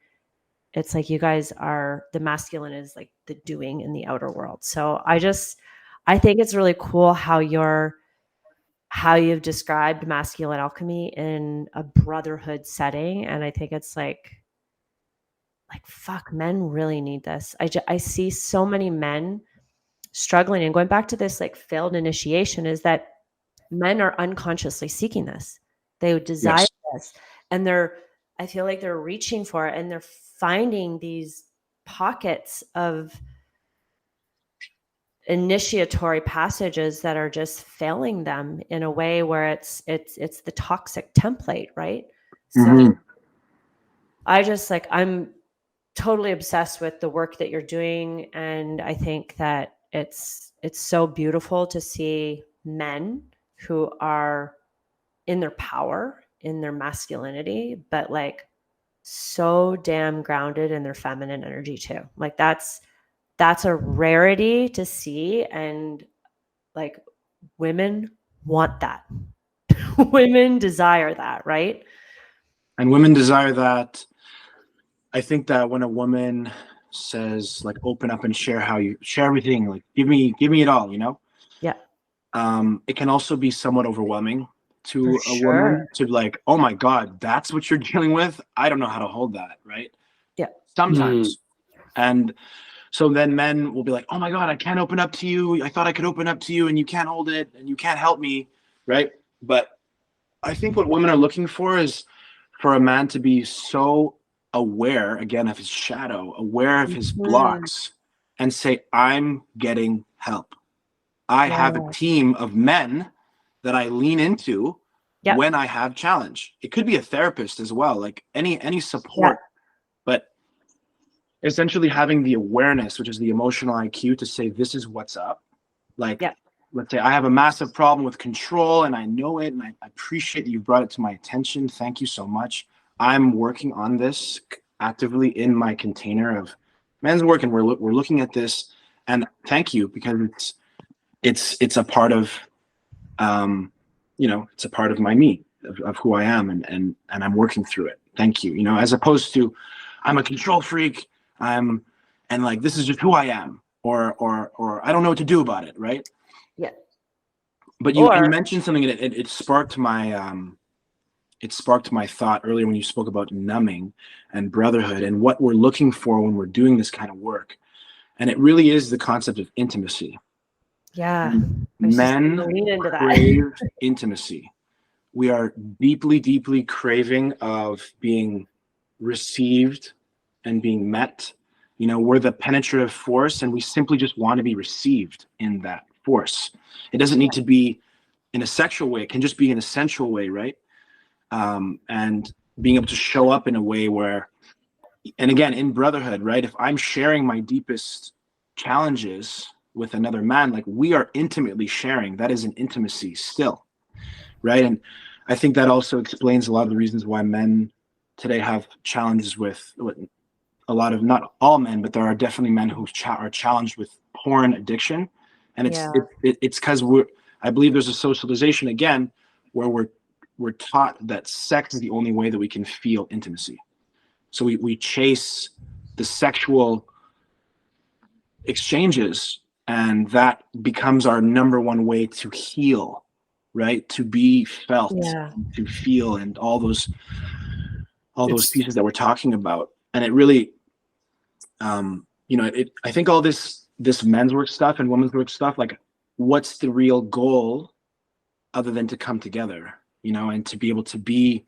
it's like, you guys are, the masculine is like the doing in the outer world. So I think it's really cool how you've described masculine alchemy in a brotherhood setting. And I think it's like fuck, men really need this. I see so many men struggling, and going back to this like failed initiation, is that men are unconsciously seeking this. They would desire this, and I feel like they're reaching for it, and they're finding these pockets of initiatory passages that are just failing them in a way where it's the toxic template, right? So I'm totally obsessed with the work that you're doing, and I think that it's so beautiful to see men who are in their power, in their masculinity, but like so damn grounded in their feminine energy too. Like, that's a rarity to see, and like, women want that. Women desire that, right? And women desire that. I think that when a woman says, like, open up and share everything, like give me it all, you know? Yeah. It can also be somewhat overwhelming to a woman to like, oh my God, that's what you're dealing with. I don't know how to hold that, right? Yeah. Sometimes. And so then men will be like, oh my God, I can't open up to you. I thought I could open up to you, and you can't hold it, and you can't help me, right? But I think what women are looking for is for a man to be so aware, again, of his shadow, aware of his blocks, and say, I'm getting help. I have a team of men that I lean into when I have challenge. It could be a therapist as well, like any support, but essentially having the awareness, which is the emotional IQ, to say, this is what's up. Like, let's say I have a massive problem with control, and I know it, and I appreciate that you brought it to my attention. Thank you so much. I'm working on this actively in my container of men's work, and we're looking at this, and thank you, because it's a part of it's a part of my me, of who I am, and I'm working through it. Thank you. As opposed to, I'm a control freak, and like, this is just who I am, or I don't know what to do about it, right? Yeah. But you mentioned something, and it sparked my thought earlier when you spoke about numbing and brotherhood and what we're looking for when we're doing this kind of work. And it really is the concept of intimacy. Yeah. Men Lean into that. crave intimacy. We are deeply, deeply craving of being received and being met. You know, we're the penetrative force, and we simply just want to be received in that force. It doesn't need to be in a sexual way. It can just be in a sensual way, right? And being able to show up in a way where, and again, in brotherhood, right? If I'm sharing my deepest challenges with another man, like we are intimately sharing, that is an intimacy still, right? And I think that also explains a lot of the reasons why men today have challenges with a lot of, not all men, but there are definitely men who are challenged with porn addiction. And it's because I believe there's a socialization again where we're taught that sex is the only way that we can feel intimacy. So we chase the sexual exchanges, and that becomes our number one way to heal, right? To be felt, to feel, and all those pieces that we're talking about. And it really, I think all this men's work stuff and women's work stuff, like, what's the real goal other than to come together, and to be able to be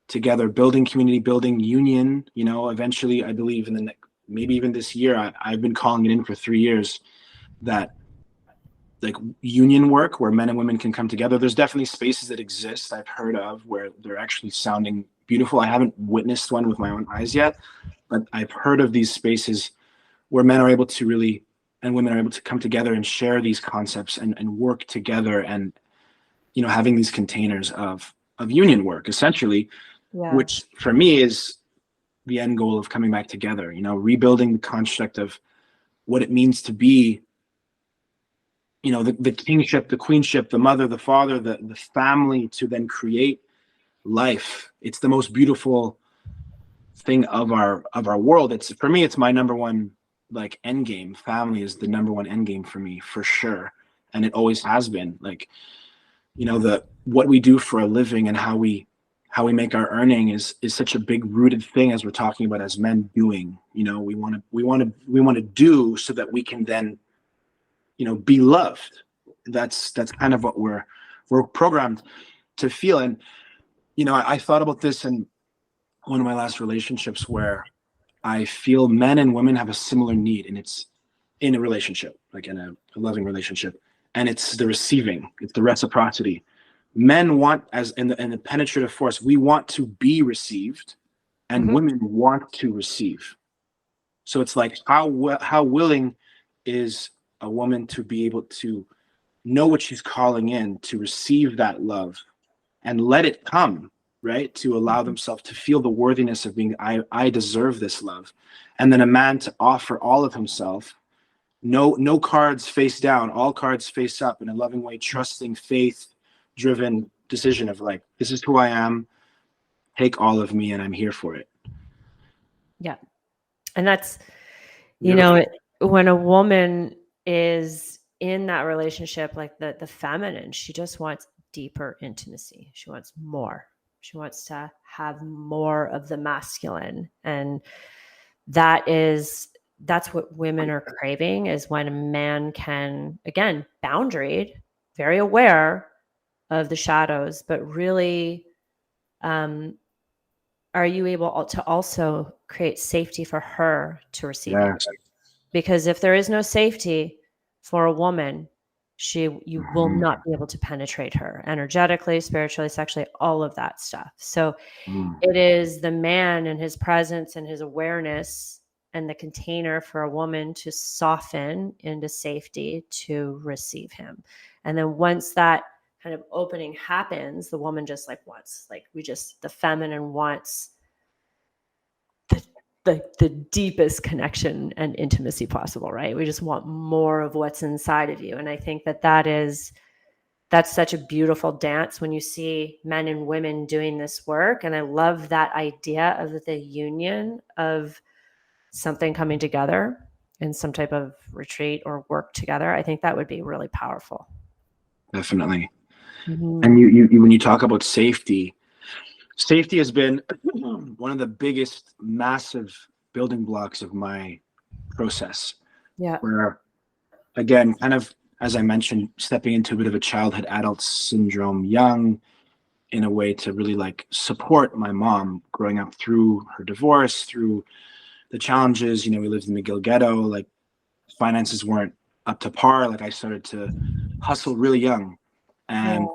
together, building community, building union, eventually, I believe maybe even this year, I've been calling it in for 3 years, that like union work where men and women can come together. There's definitely spaces that exist I've heard of where they're actually sounding beautiful. I haven't witnessed one with my own eyes yet, but I've heard of these spaces where men are able to really, and women are able to come together and share these concepts and work together, and having these containers of union work essentially, which for me is the end goal of coming back together, rebuilding the construct of what it means to be, the kingship, the queenship, the mother, the father, the family, to then create life. It's the most beautiful thing of our world. It's, for me, it's my number one like end game. Family is the number one end game for me, for sure. And it always has been. Like, what we do for a living and how we make our earning is such a big rooted thing, as we're talking about as men doing. We want to do so that we can then, be loved. That's kind of what we're programmed to feel. And I thought about this in one of my last relationships, where I feel men and women have a similar need, and it's in a relationship, like in a loving relationship, and it's the receiving, it's the reciprocity. Men want, as in the penetrative force, we want to be received, and women want to receive. So it's like, how willing is a woman to be able to know what she's calling in, to receive that love and let it come, right? To allow themselves to feel the worthiness of being, I deserve this love. And then a man to offer all of himself, no cards face down, all cards face up, in a loving way, trusting, faith-driven decision of like, this is who I am, take all of me, and I'm here for it. Yeah. And that's, when a woman is in that relationship, like the feminine, she just wants deeper intimacy. She wants more. She wants to have more of the masculine. And that's what women are craving, is when a man can, again, boundaried, very aware of the shadows, but really, are you able to also create safety for her to receive it? Because if there is no safety for a woman, you will not be able to penetrate her energetically, spiritually, sexually, all of that stuff. So it is the man and his presence and his awareness and the container for a woman to soften into safety to receive him. And then once that kind of opening happens, the woman just wants, the feminine wants the deepest connection and intimacy possible, right? We just want more of what's inside of you. And I think that's such a beautiful dance when you see men and women doing this work. And I love that idea of the union of something coming together in some type of retreat or work together. I think that would be really powerful. Definitely. And you when you talk about safety has been one of the biggest, massive building blocks of my process. Yeah. Where, again, kind of as I mentioned, stepping into a bit of a childhood adult syndrome young, in a way to really like support my mom growing up through her divorce, through the challenges. We lived in the McGill ghetto, like finances weren't up to par. Like I started to hustle really young. And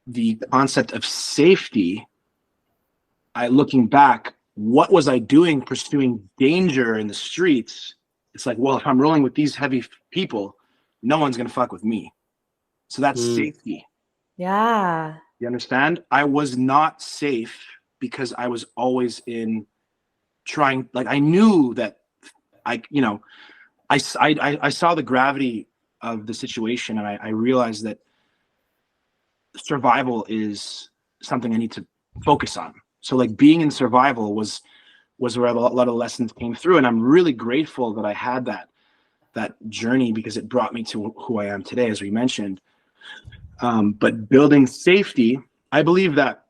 the concept of safety, looking back, what was I doing pursuing danger in the streets? It's like, well, if I'm rolling with these heavy people, no one's going to fuck with me. So that's safety. Yeah. You understand? I was not safe because I was always in trying, like I knew that I saw the gravity of the situation, and I realized that survival is something I need to focus on. So like being in survival was where a lot of lessons came through. And I'm really grateful that I had that journey, because it brought me to who I am today, as we mentioned. But building safety, I believe that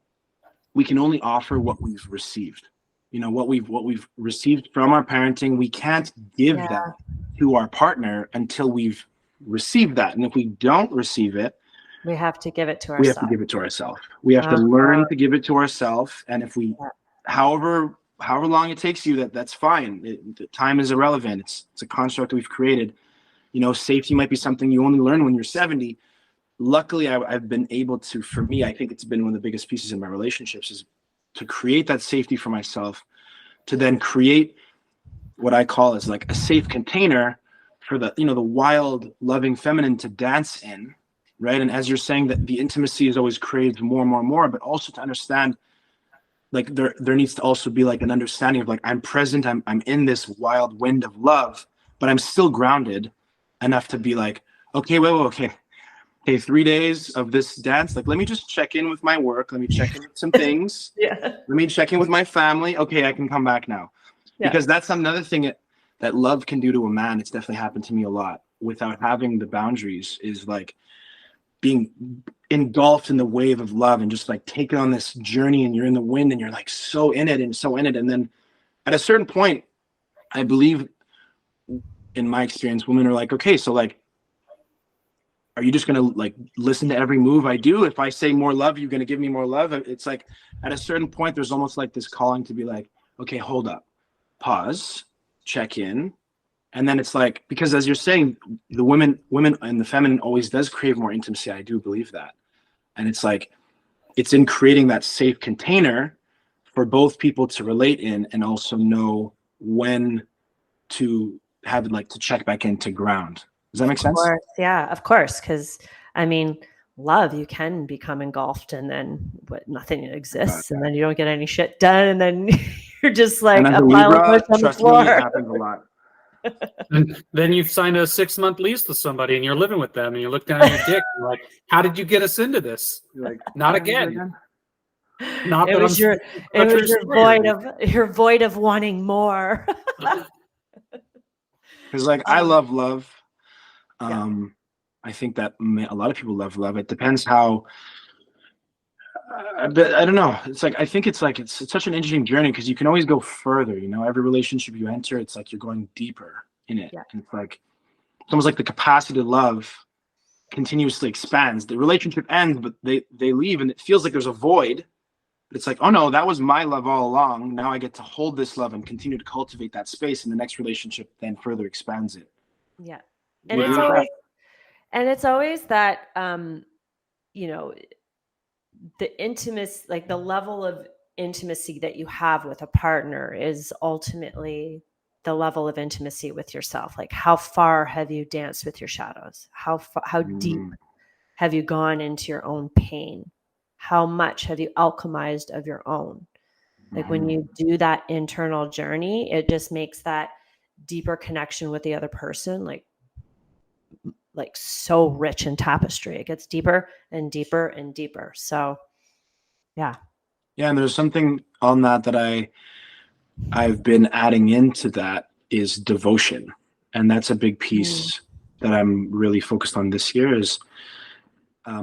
we can only offer what we've received. What we've received from our parenting, we can't give that to our partner until we've received that. And if we don't receive it, we have to give it to ourselves. We have to give it to ourselves. We have to learn to give it to ourselves. And if we, however long it takes you, that's fine. The time is irrelevant. It's a construct we've created. Safety might be something you only learn when you're 70. Luckily, I've been able to, for me, I think it's been one of the biggest pieces in my relationships, is to create that safety for myself, to then create what I call as like a safe container for the wild, loving feminine to dance in, right? And as you're saying, that the intimacy is always craved more and more and more, but also to understand, like there needs to also be like an understanding of like, I'm present, I'm in this wild wind of love, but I'm still grounded enough to be like, okay, okay, 3 days of this dance, like let me just check in with my work, let me check in with some things, let me check in with my family, okay, I can come back now. Because that's another thing that love can do to a man. It's definitely happened to me a lot without having the boundaries, is like being engulfed in the wave of love and just like taking on this journey, and you're in the wind and you're like so in it. And then at a certain point, I believe, in my experience, women are like, okay, so like, are you just going to like listen to every move I do? If I say more love, you're going to give me more love. It's like at a certain point, there's almost like this calling to be like, okay, hold up, pause, check in. And then it's like, because as you're saying, the women and the feminine always does crave more intimacy. I do believe that. And it's like, it's in creating that safe container for both people to relate in, and also know when to have like to check back into ground. Does that make sense? Yeah, of course. Because I mean, love, you can become engulfed, and then nothing exists, and then you don't get any shit done, and then you're just like a pile of push on the floor. Me, it happens a lot. And then you've signed a 6-month lease with somebody, and you're living with them, and you look down at your dick, and you're like, "How did you get us into this?" You're like, "Not again." Not it was your void of wanting more. Because like I love love. I think that a lot of people love love. It depends how. But I don't know. It's like, I think it's such an interesting journey, because you can always go further. Every relationship you enter, it's like you're going deeper in it. And it's like, it's almost like the capacity to love continuously expands. The relationship ends, but they leave, and it feels like there's a void. But it's like, oh no, that was my love all along. Now I get to hold this love and continue to cultivate that space, and the next relationship then further expands it. Yeah. And it's always that, the intimacy, like the level of intimacy that you have with a partner is ultimately the level of intimacy with yourself. Like, how far have you danced with your shadows? How deep have you gone into your own pain? How much have you alchemized of your own? Like, when you do that internal journey, it just makes that deeper connection with the other person like so rich in tapestry. It gets deeper and deeper and deeper. So yeah, and there's something on that I've been adding into that, is devotion. And that's a big piece that I'm really focused on this year, is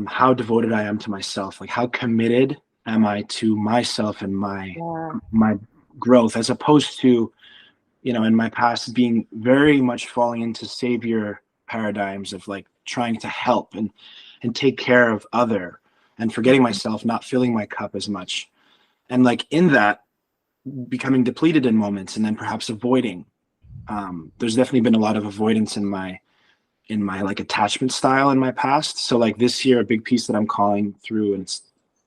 how devoted I am to myself. Like, how committed am I to myself and my growth, as opposed to, in my past being very much falling into savior paradigms of like trying to help and take care of other, and forgetting myself, not filling my cup as much. And like in that, becoming depleted in moments, and then perhaps avoiding. There's definitely been a lot of avoidance in my like attachment style in my past. So like this year, a big piece that I'm calling through, and it's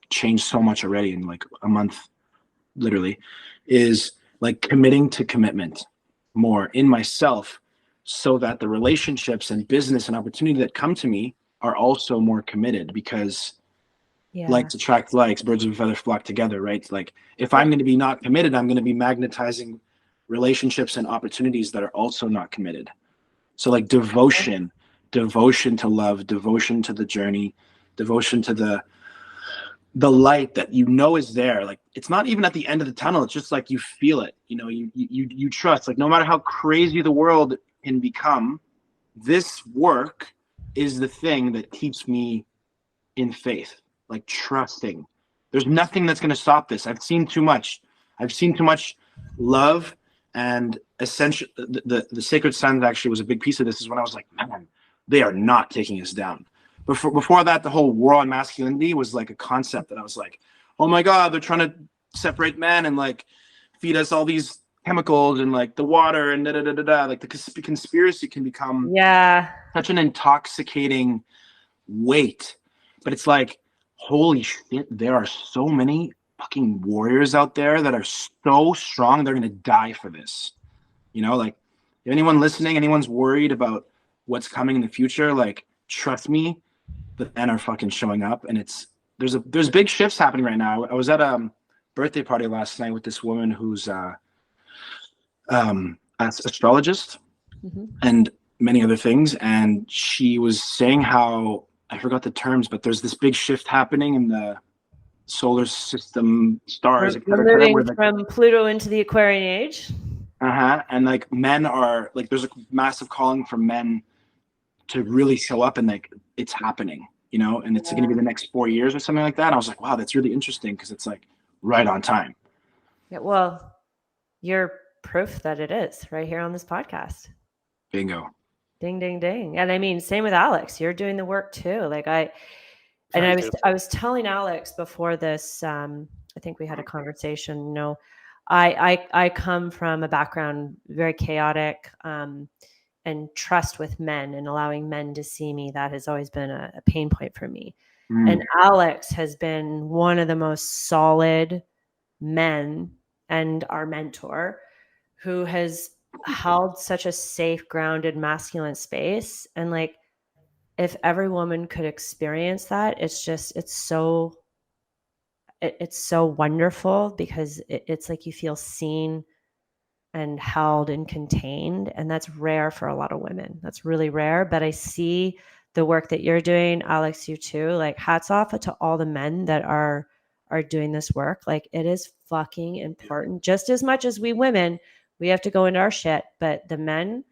changed so much already in like a month, literally, is like committing to commitment more in myself, so that the relationships and business and opportunity that come to me are also more committed, because likes attract likes, birds of a feather flock together, right? Like if I'm going to be not committed, I'm going to be magnetizing relationships and opportunities that are also not committed. So like devotion to love, devotion to the journey, devotion to the light that you know is there. Like it's not even at the end of the tunnel. It's just like you feel it. You know, you trust. Like no matter how crazy the world can become, this work is the thing that keeps me in faith. Like trusting. There's nothing that's going to stop this. I've seen too much. I've seen too much love, and essentially the Sacred Sons actually was a big piece of this. Is when I was like, man, they are not taking us down. Before that, the whole war on masculinity was like a concept that I was like, oh my God, they're trying to separate men and like feed us all these chemicals and like the water and da. Like the conspiracy can become such an intoxicating weight. But it's like, holy shit, there are so many fucking warriors out there that are so strong, they're gonna die for this. You know, like if anyone listening, anyone's worried about what's coming in the future, like trust me, the men are fucking showing up. And there's big shifts happening right now. I was at a birthday party last night with this woman who's an astrologist and many other things, and she was saying how, I forgot the terms, but there's this big shift happening in the solar system, stars, We're moving from Pluto into the Aquarian age. And like men are like, there's a massive calling for men to really show up, and like it's happening, you know, and it's going to be the next 4 years or something like that. And I was like, wow, that's really interesting, because it's like right on time. Yeah, well, you're proof that it is right here on this podcast. Bingo. Ding, ding, ding. And I mean, same with Alex. You're doing the work too. Like I was telling Alex before this, I think we had a conversation, you know, I come from a background very chaotic, and trust with men and allowing men to see me. That has always been a pain point for me. And Alex has been one of the most solid men and our mentor, who has held such a safe, grounded, masculine space. And like, if every woman could experience that, it's so wonderful, because it's like you feel seen and held and contained. And that's rare for a lot of women. That's really rare. But I see the work that you're doing, Alex, you too. Like hats off to all the men that are doing this work. Like it is fucking important, just as much as we women. We have to go into our shit, but the men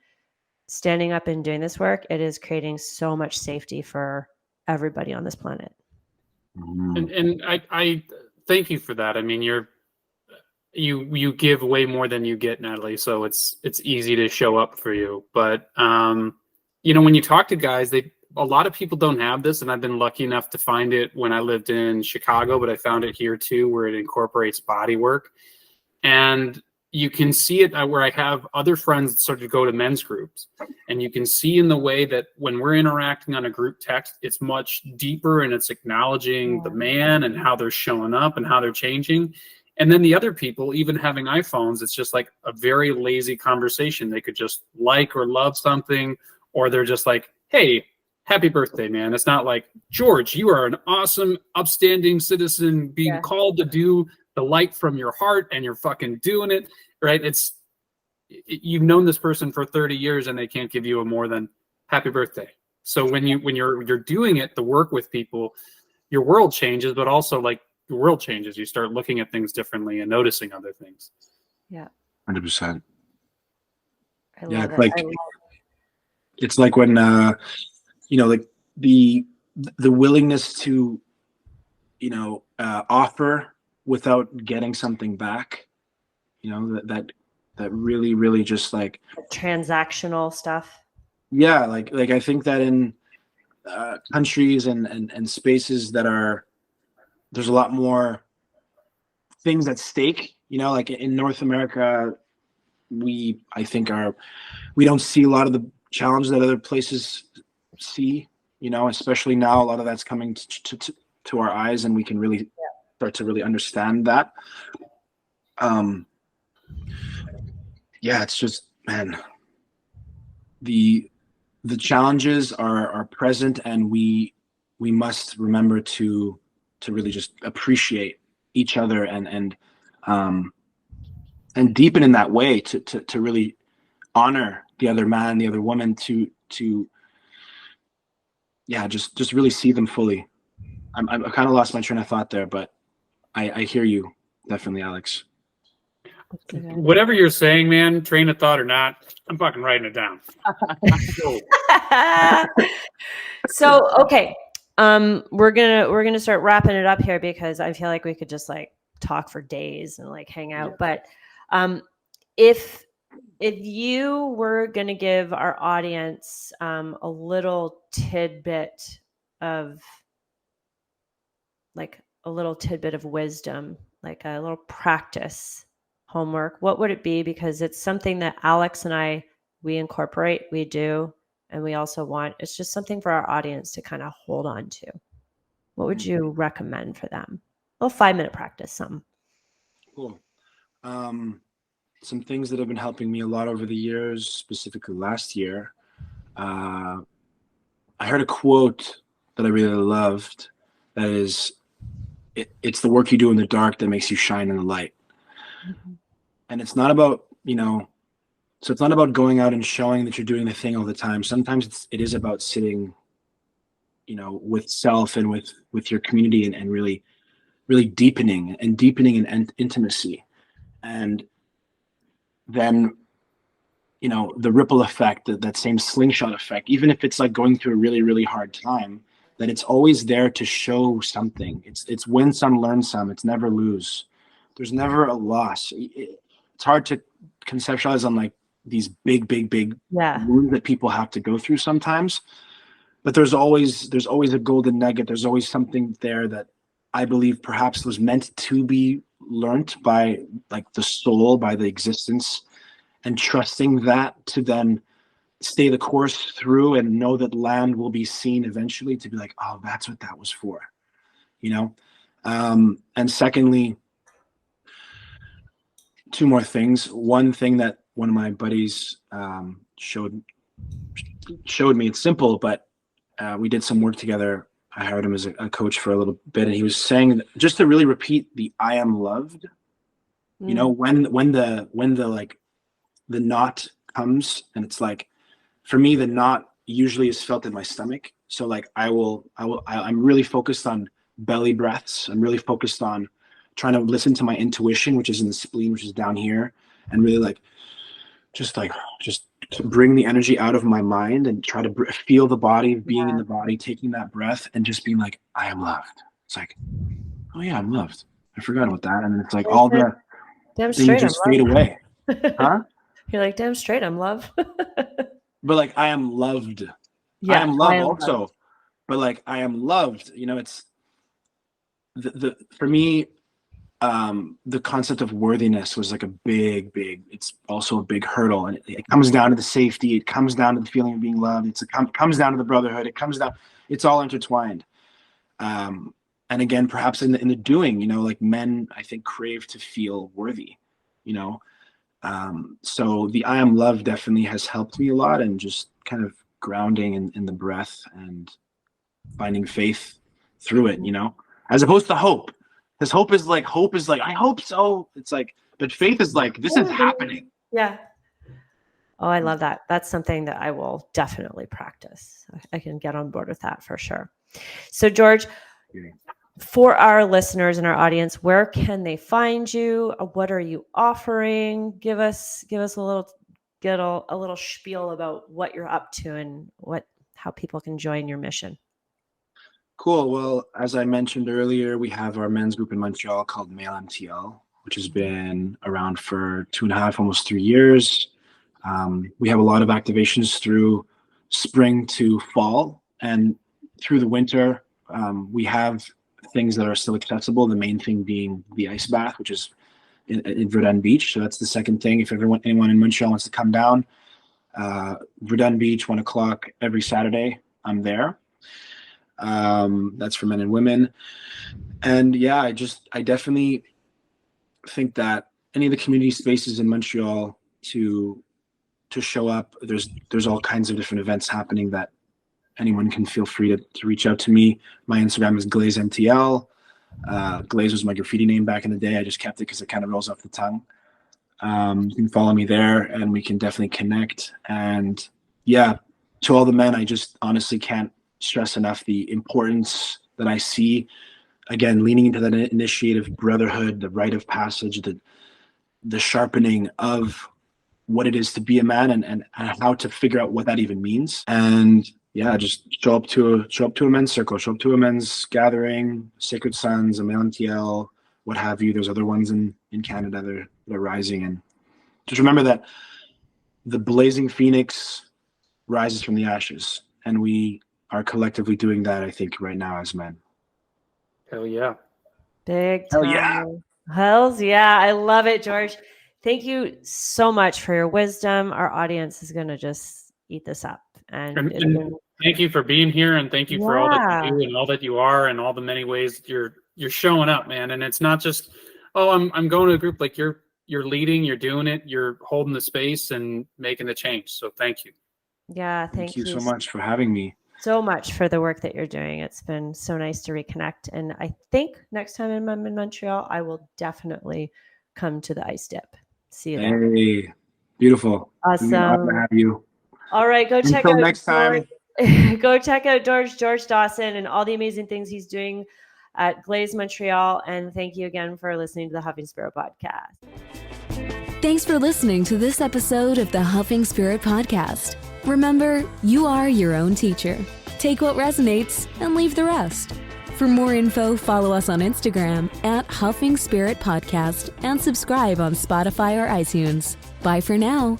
standing up and doing this work, it is creating so much safety for everybody on this planet. And I thank you for that. I mean, you give way more than you get, Natalie. So it's easy to show up for you. But you know, when you talk to guys, a lot of people don't have this, and I've been lucky enough to find it when I lived in Chicago, but I found it here too, where it incorporates body work. And you can see it where I have other friends that sort of go to men's groups, and you can see in the way that when we're interacting on a group text, it's much deeper, and it's acknowledging the man and how they're showing up and how they're changing. And then the other people, even having iPhones, it's just like a very lazy conversation. They could just like or love something, or they're just like, hey, happy birthday, man. It's not like, George, you are an awesome, upstanding citizen being called to do the light from your heart, and you're fucking doing it, right? You've known this person for 30 years and they can't give you a more than happy birthday. So when you're doing it, the work with people, your world changes, but also like your world changes. You start looking at things differently and noticing other things. Yeah. 100%. I love it. It's like when, you know, like the willingness to, you know, offer without getting something back, you know, that really, really just like transactional stuff. yeah, like I think that in countries and spaces that are, there's a lot more things at stake. Like in North America, I think we don't see a lot of the challenges that other places see. Especially now, a lot of that's coming to our eyes, and we can really start to really understand that. Yeah, it's just, man, the challenges are present, and we must remember to really just appreciate each other and deepen in that way to really honor the other man, the other woman, to yeah, just really see them fully. I kind of lost my train of thought there, but I hear you definitely, Alex. Whatever you're saying, man, train of thought or not, I'm fucking writing it down. So, okay. We're gonna start wrapping it up here, because I feel like we could just like talk for days and like hang out. But if you were gonna give our audience a little tidbit of wisdom, like a little practice homework, what would it be? Because it's something that Alex and we incorporate, we do, and we also want, it's just something for our audience to kind of hold on to. What would you recommend for them? A little 5-minute practice, something. Cool. Some things that have been helping me a lot over the years, specifically last year. I heard a quote that I really loved. That is, it's the work you do in the dark that makes you shine in the light. Mm-hmm. And it's not about, so it's not about going out and showing that you're doing the thing all the time. Sometimes it is about sitting, with self and with your community and really, really deepening in intimacy. And then, the ripple effect, that same slingshot effect, even if it's like going through a really, really hard time, that it's always there to show something. It's win some, learn some. It's never lose. There's never a loss. It's hard to conceptualize on like these big wounds that people have to go through sometimes. But there's always a golden nugget. There's always something there that I believe perhaps was meant to be learnt by like the soul, by the existence, and trusting that to then stay the course through and know that land will be seen eventually, to be like, oh, that's what that was for, and secondly, two more things. One thing that one of my buddies showed me, it's simple, but we did some work together. I hired him as a coach for a little bit, and he was saying that just to really repeat the I am loved. When the like the knot comes, and it's like, for me, the knot usually is felt in my stomach. So like I'm really focused on belly breaths. I'm really focused on trying to listen to my intuition, which is in the spleen, which is down here, and really just to bring the energy out of my mind and try to feel the body, being in the body, taking that breath and just being like, I am loved. It's like, oh yeah, I'm loved. I forgot about that. And it's like all the things just fade away. Huh? You're like, damn straight, I'm love. But like, I am loved. Yeah, I am loved also. Loved. But like, I am loved. It's for me, the concept of worthiness was like a big, it's also a big hurdle. And it comes down to the safety. It comes down to the feeling of being loved. It comes down to the brotherhood. It's all intertwined. And again, perhaps in the doing, like men, I think, crave to feel worthy, so the I am loved definitely has helped me a lot, and just kind of grounding in the breath and finding faith through it, as opposed to hope. Because hope is like, I hope so. It's like, but faith is like, this is happening. Yeah. Oh, I love that. That's something that I will definitely practice. I can get on board with that for sure. So George, for our listeners and our audience, where can they find you? What are you offering? Give us a little spiel about what you're up to and how people can join your mission. Cool. Well, as I mentioned earlier, we have our men's group in Montreal called Male MTL, which has been around for 2.5, almost 3 years. We have a lot of activations through spring to fall, and through the winter, we have things that are still accessible. The main thing being the ice bath, which is in Verdun Beach. So that's the second thing. If anyone in Montreal wants to come down, Verdun Beach, 1 o'clock every Saturday, I'm there. That's for men and women. And yeah, I definitely think that any of the community spaces in Montreal to show up, there's all kinds of different events happening that anyone can feel free to reach out to me. My Instagram is GlazeMTL. Glaze was my graffiti name back in the day. I just kept it because it kind of rolls off the tongue. You can follow me there and we can definitely connect. And yeah, to all the men, I just honestly can't stress enough the importance that I see, again, leaning into that initiative brotherhood, the rite of passage, the sharpening of what it is to be a man and how to figure out what that even means. And yeah, just show up to a men's circle, show up to a men's gathering, Sacred Sons, a MLNTL, what have you. There's other ones in Canada that are rising. And just remember that the blazing phoenix rises from the ashes. And we are collectively doing that, I think, right now as men. Hell yeah. Big time. Hell yeah. Hells yeah. I love it, George. Thank you so much for your wisdom. Our audience is going to just eat this up. And thank you for being here, and thank you for all that you do and all that you are and all the many ways that you're showing up, man. And it's not just, oh, I'm going to a group. Like you're leading, you're doing it, you're holding the space and making the change. So thank you. Yeah, thank you so much for having me. So much for the work that you're doing. It's been so nice to reconnect. And I think next time I'm in Montreal, I will definitely come to the ice dip. See you there. Hey, beautiful. Awesome. Glad to have you. All right, go check out next time. Go check out George Dawson and all the amazing things he's doing at Glaze Montreal. And thank you again for listening to the Huffing Spirit Podcast. Thanks for listening to this episode of the Huffing Spirit Podcast. Remember, you are your own teacher. Take what resonates and leave the rest. For more info, follow us on Instagram at Huffing Spirit Podcast and subscribe on Spotify or iTunes. Bye for now.